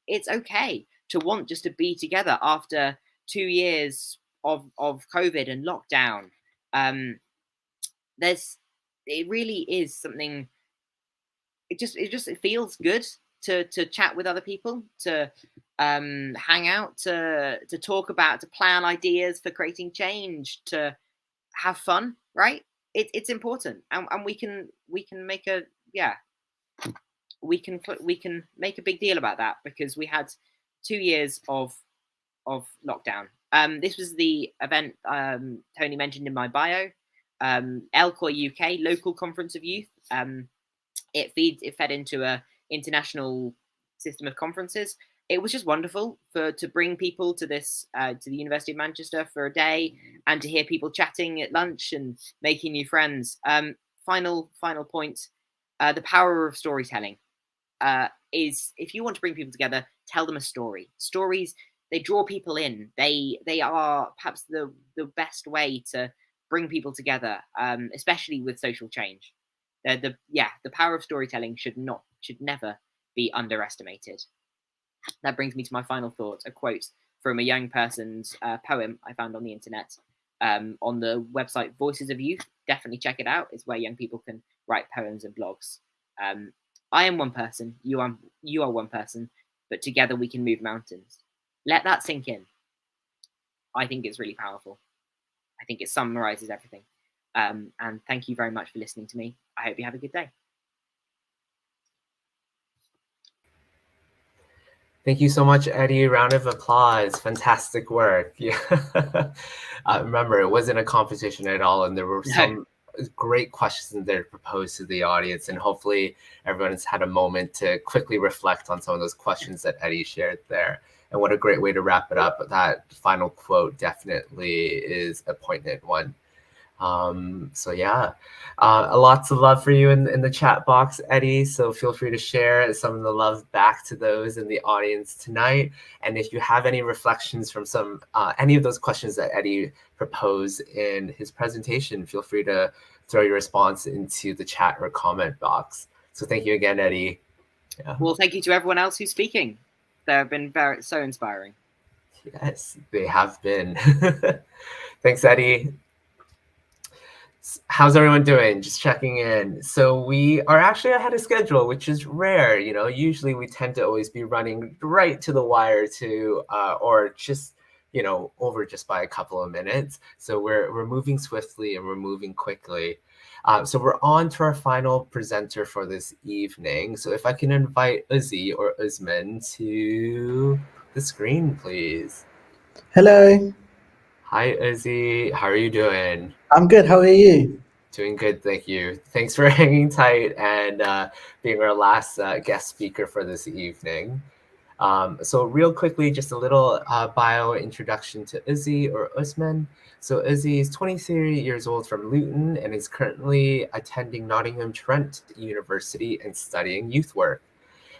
It's okay to want just to be together after 2 years of COVID and lockdown. It really is something. It feels good to chat with other people, to hang out, to talk about, to plan ideas for creating change, to have fun, right? It's important, and we can make make a big deal about that, because we had 2 years of lockdown. This was the event Tony mentioned in my bio, LCOY UK, Local Conference of Youth. It fed into a international system of conferences. It was just wonderful to bring people to this to the University of Manchester for a day, and to hear people chatting at lunch and making new friends. Final point, the power of storytelling is, if you want to bring people together, tell them a story. Stories, they draw people in. They are perhaps the best way to bring people together, especially with social change. The power of storytelling should never be underestimated. That brings me to my final thought, a quote from a young person's poem I found on the internet, on the website Voices of Youth. Definitely check it out. It's where young people can write poems and blogs. I am one person, you are one person, but together we can move mountains. Let that sink in. I think it's really powerful. I think it summarizes everything. And thank you very much for listening to me. I hope you have a good day. Thank you so much, Eddie. Round of applause. Fantastic work. Yeah. Remember, it wasn't a competition at all, and there were some great questions there proposed to the audience, and hopefully everyone's had a moment to quickly reflect on some of those questions that Eddie shared there. And what a great way to wrap it up. That final quote definitely is a poignant one. So yeah, lots of love for you in the chat box, Eddie. So feel free to share some of the love back to those in the audience tonight. And if you have any reflections from any of those questions that Eddie proposed in his presentation, feel free to throw your response into the chat or comment box. So thank you again, Eddie. Yeah. Well, thank you to everyone else who's speaking. They've been so inspiring. Yes, they have been. Thanks, Eddie. How's everyone doing? Just checking in. So we are actually ahead of schedule, which is rare. Usually we tend to always be running right to the wire or just, over just by a couple of minutes. So we're moving swiftly and we're moving quickly. So we're on to our final presenter for this evening. So if I can invite Uzi or Usman to the screen, please. Hello. Hi, Uzi. How are you doing? I'm good. How are you? Doing good, thank you. Thanks for hanging tight and being our last guest speaker for this evening. So real quickly, just a little bio introduction to Uzi or Usman. So Uzi is 23 years old from Luton and is currently attending Nottingham Trent University and studying youth work.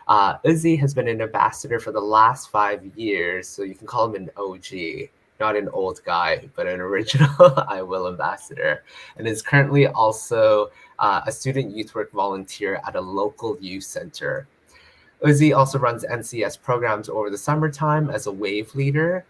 Uzi has been an ambassador for the last 5 years, so you can call him an OG. Not an old guy, but an original I Will ambassador, and is currently also a student youth work volunteer at a local youth center. Uzi also runs NCS programs over the summertime as a wave leader,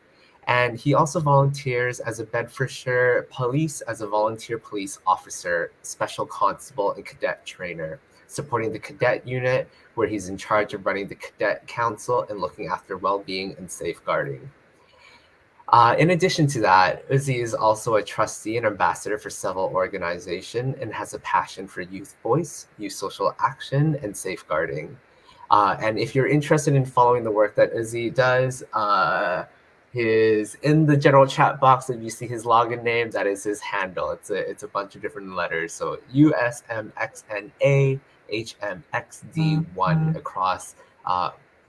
and he also volunteers as a Bedfordshire Police as a volunteer police officer, special constable, and cadet trainer, supporting the cadet unit where he's in charge of running the cadet council and looking after well-being and safeguarding. In addition to that, Uzi is also a trustee and ambassador for several organizations and has a passion for youth voice, youth social action, and safeguarding. And if you're interested in following the work that Uzi does, is in the general chat box. If you see his login name, that is his handle. It's a bunch of different letters. So USMXNAHMXD1 across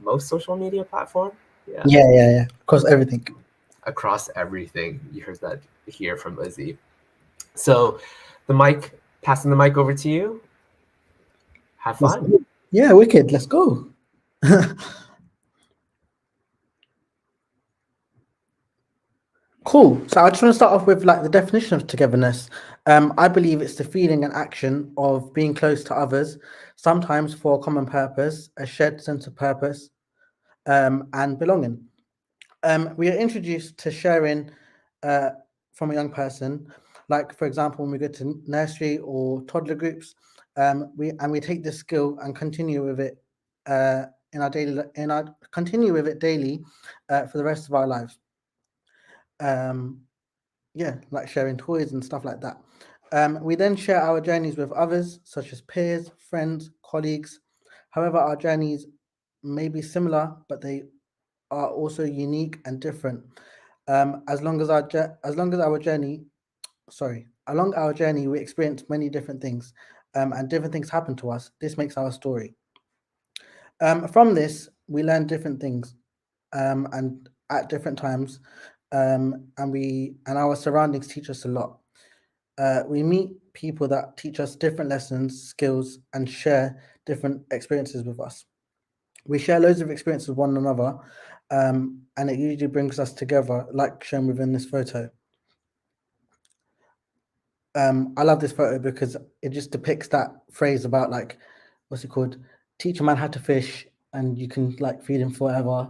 most social media platform. Yeah. Across everything. Across everything. You heard that here from Uzi. So passing the mic over to you. Have fun. Yeah, wicked. Let's go. Cool. So I just want to start off with the definition of togetherness. I believe it's the feeling and action of being close to others, sometimes for a common purpose, a shared sense of purpose, and belonging. We are introduced to sharing from a young person, like for example, when we go to nursery or toddler groups, we take this skill and continue with it continue with it daily for the rest of our lives. Like sharing toys and stuff like that. We then share our journeys with others, such as peers, friends, colleagues. However, our journeys may be similar, but they are also unique and different. Along our journey, we experience many different things, and different things happen to us. This makes our story. From this, we learn different things, and at different times, and our surroundings teach us a lot. We meet people that teach us different lessons, skills, and share different experiences with us. We share loads of experiences with one another, and it usually brings us together, like shown within this photo. I love this photo because it just depicts that phrase about what's it called? Teach a man how to fish, and you can feed him forever,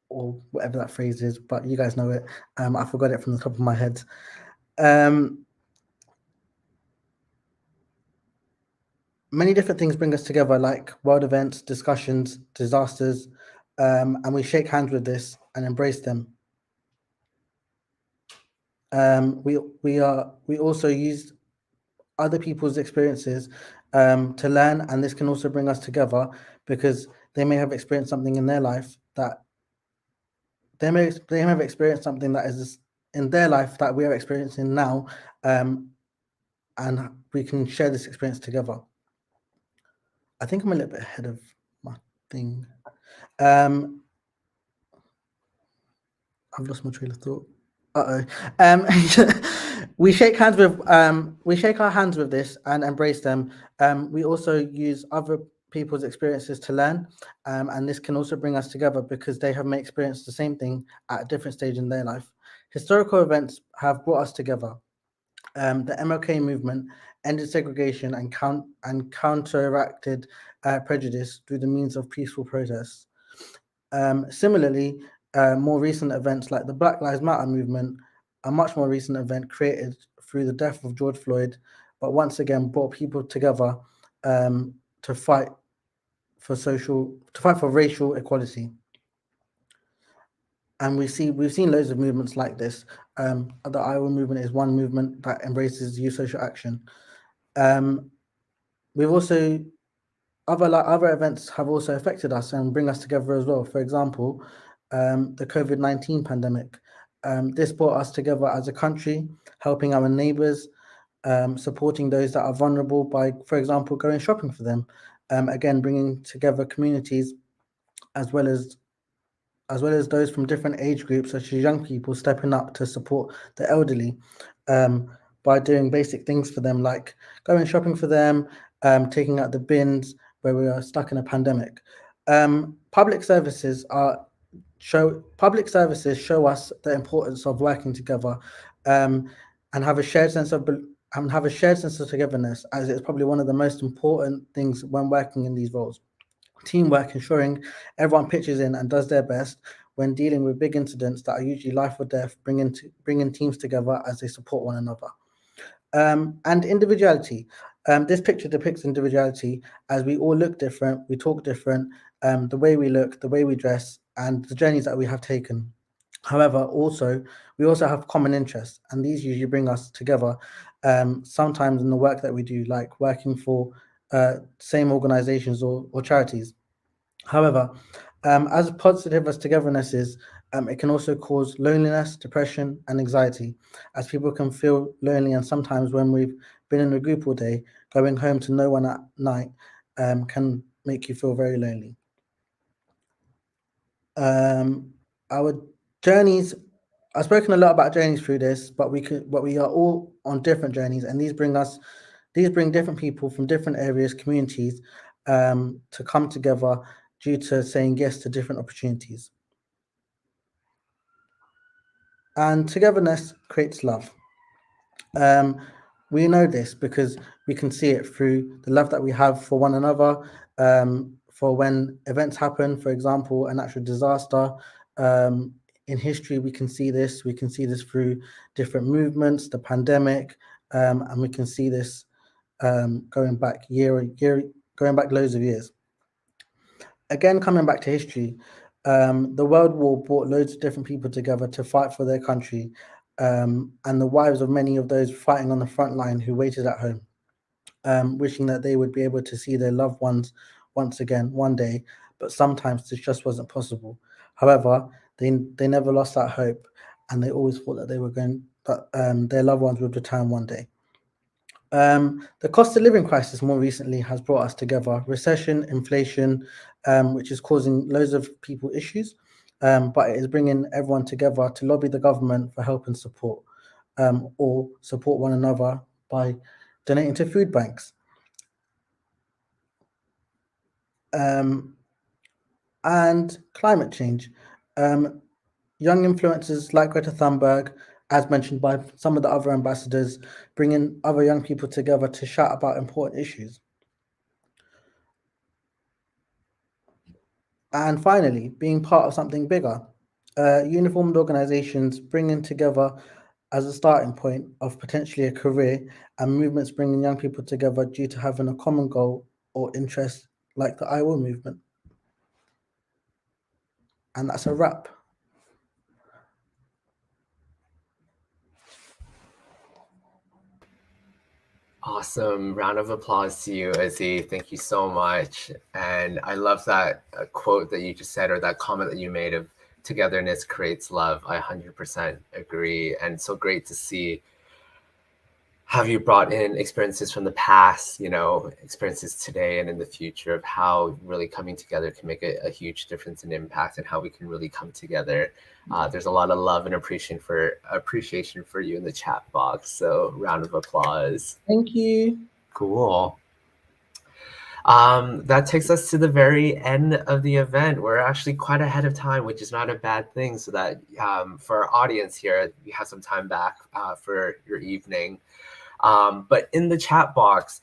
or whatever that phrase is. But you guys know it. I forgot it from the top of my head. Many different things bring us together, like world events, discussions, disasters, and we shake hands with this and embrace them. We also use other people's experiences to learn, and this can also bring us together because they may have experienced something in their life that they may have experienced something that is in their life that we are experiencing now, and we can share this experience together. I think I'm a little bit ahead of my thing. I've lost my train of thought. We shake our hands with this and embrace them. We also use other people's experiences to learn, and this can also bring us together because they have may experienced the same thing at a different stage in their life. Historical events have brought us together. The MLK movement ended segregation and counteracted prejudice through the means of peaceful protests. Similarly, more recent events like the Black Lives Matter movement, a much more recent event created through the death of George Floyd, but once again brought people together to fight for racial equality. And we've seen loads of movements like this. The Iowa movement is one movement that embraces youth social action. We've also other events have also affected us and bring us together as well. For example, the COVID-19 pandemic. This brought us together as a country, helping our neighbors, supporting those that are vulnerable by, for example, going shopping for them. Again, bringing together communities as well as those from different age groups, such as young people stepping up to support the elderly by doing basic things for them, like going shopping for them, taking out the bins where we are stuck in a pandemic. Public services show us the importance of working together and have a shared sense of togetherness, as it's probably one of the most important things when working in these roles. Teamwork, ensuring everyone pitches in and does their best when dealing with big incidents that are usually life or death, bringing teams together as they support one another. And individuality. This picture depicts individuality as we all look different, we talk different, the way we look, the way we dress, and the journeys that we have taken. However, we also have common interests, and these usually bring us together. Sometimes in the work that we do, like working for same organizations or charities. However, as positive as togetherness is, it can also cause loneliness, depression, and anxiety, as people can feel lonely. And sometimes when we've been in a group all day, going home to no one at night can make you feel very lonely. Our journeys, I've spoken a lot about journeys through this, but we are all on different journeys, and these bring different people from different areas, communities, to come together due to saying yes to different opportunities. And togetherness creates love. We know this because we can see it through the love that we have for one another, for when events happen, for example, a natural disaster. In history, we can see this. We can see this through different movements, the pandemic, and we can see this going back loads of years. Again, coming back to history, the World War brought loads of different people together to fight for their country, and the wives of many of those fighting on the front line who waited at home, wishing that they would be able to see their loved ones once again one day, but sometimes this just wasn't possible. However, they never lost that hope, and they always thought that their loved ones would return one day. The cost of living crisis more recently has brought us together. Recession, inflation, which is causing loads of people issues, but it is bringing everyone together to lobby the government for help and support, or support one another by donating to food banks. And climate change. Young influencers like Greta Thunberg, as mentioned by some of the other ambassadors, bringing other young people together to shout about important issues. And finally, being part of something bigger. Uniformed organizations bringing together as a starting point of potentially a career, and movements bringing young people together due to having a common goal or interest, like the Iowa movement. And that's a wrap. Awesome. Round of applause to you, Izzy. Thank you so much. And I love that quote that you just said, or that comment that you made of togetherness creates love. I 100% agree. And so great to see. Have you brought in experiences from the past, experiences today and in the future of how really coming together can make a huge difference and impact, and how we can really come together. There's a lot of love and appreciation for you in the chat box. So round of applause. Thank you. Cool. That takes us to the very end of the event. We're actually quite ahead of time, which is not a bad thing, so that for our audience here, you have some time back for your evening. But in the chat box,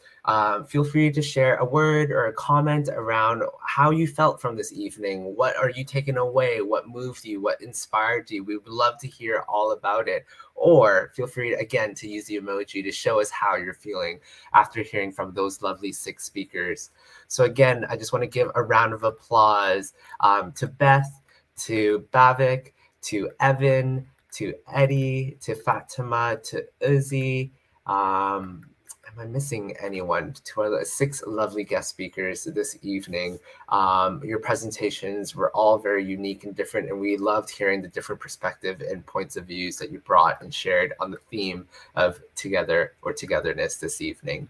feel free to share a word or a comment around how you felt from this evening. What are you taking away? What moved you? What inspired you? We would love to hear all about it. Or feel free, again, to use the emoji to show us how you're feeling after hearing from those lovely 6 speakers. So again, I just want to give a round of applause to Beth, to Bavik, to Evan, to Eddie, to Fatima, to Uzi. Am I missing anyone? To our 6 lovely guest speakers this evening. Your presentations were all very unique and different, and we loved hearing the different perspective and points of views that you brought and shared on the theme of together or togetherness this evening.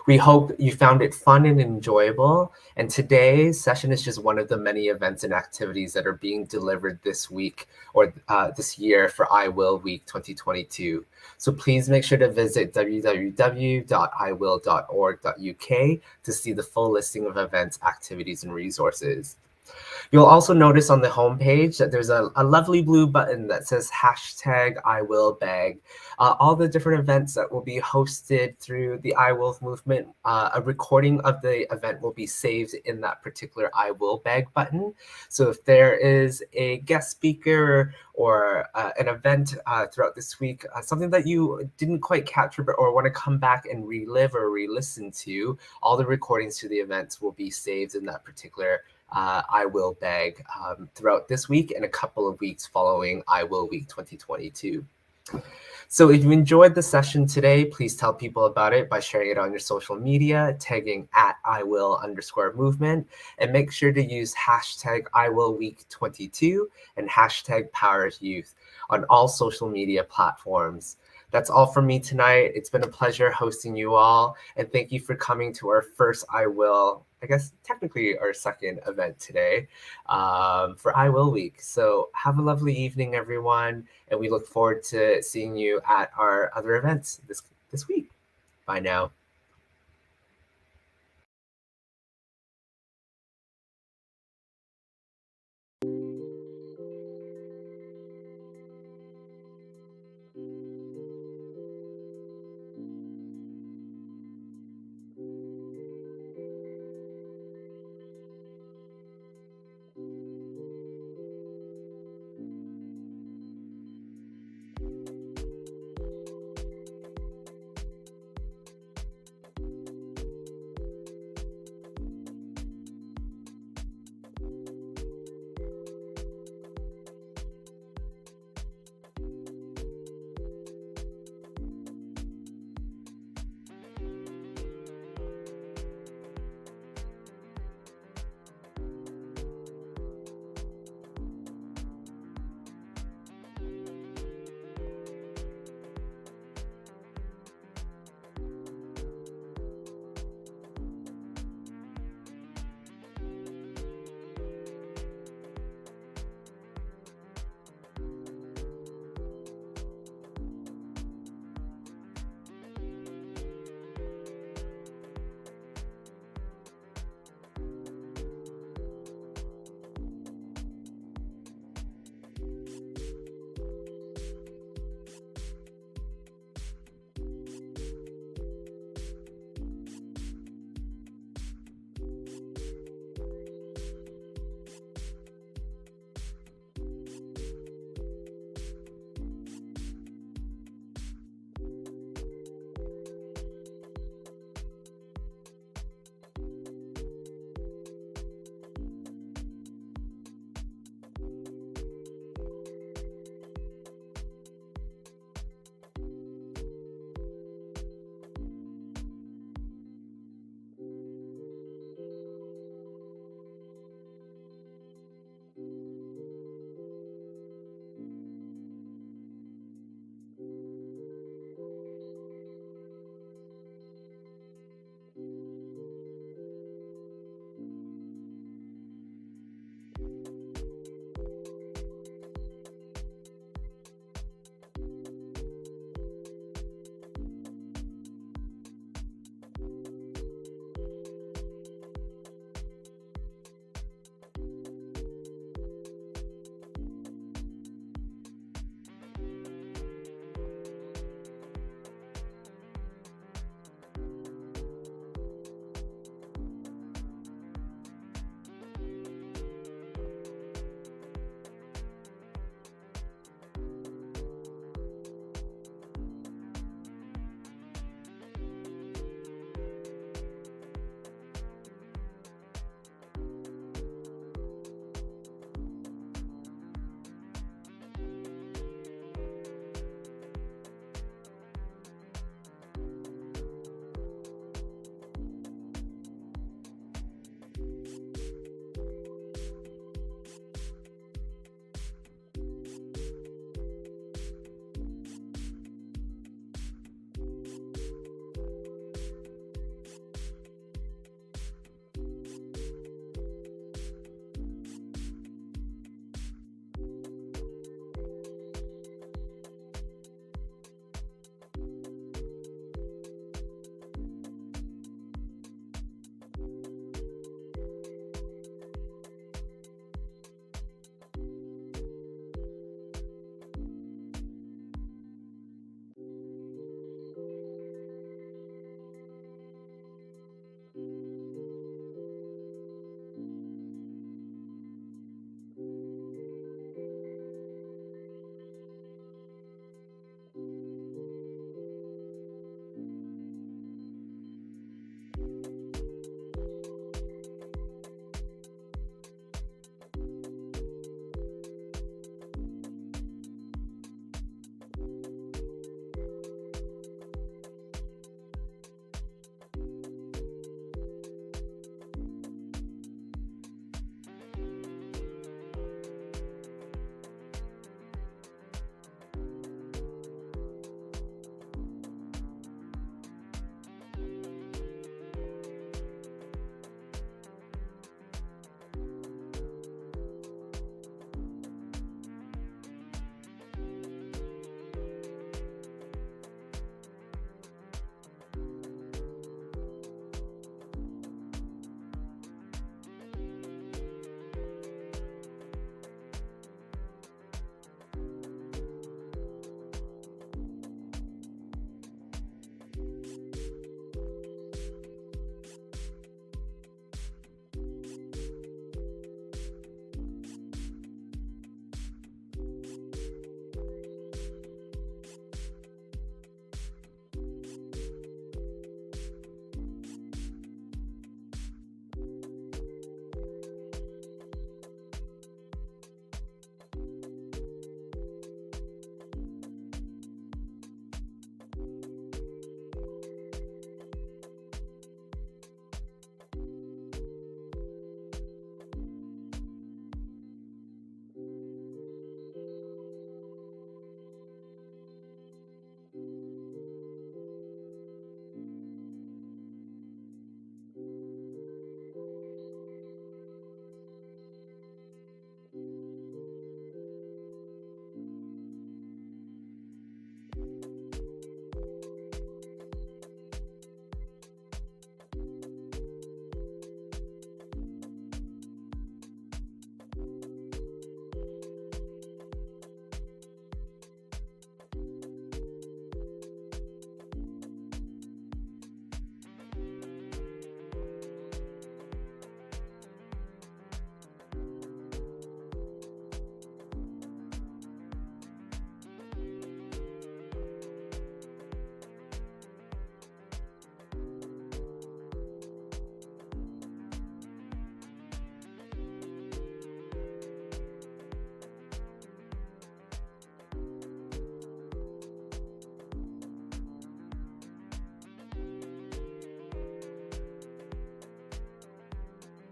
We hope you found it fun and enjoyable. And today's session is just one of the many events and activities that are being delivered this week or this year for iWill Week 2022. So please make sure to visit www.iwill.org.uk to see the full listing of events, activities, and resources. You'll also notice on the homepage that there's a lovely blue button that says #IWillBag. All the different events that will be hosted through the iWill movement, a recording of the event will be saved in that particular iWillBag button. So if there is a guest speaker or an event throughout this week, something that you didn't quite capture or want to come back and relive or re-listen to, all the recordings to the events will be saved in that particular iWill bag throughout this week and a couple of weeks following iWill Week 2022. So if you enjoyed the session today, please tell people about it by sharing it on your social media, tagging @iwill_movement, and make sure to use #iWillWeek22 and #PowersYouth on all social media platforms. That's all from me tonight. It's been a pleasure hosting you all, and thank you for coming to our first iWill, I guess technically our second event today for iWill Week. So have a lovely evening, everyone, and we look forward to seeing you at our other events this week. Bye now.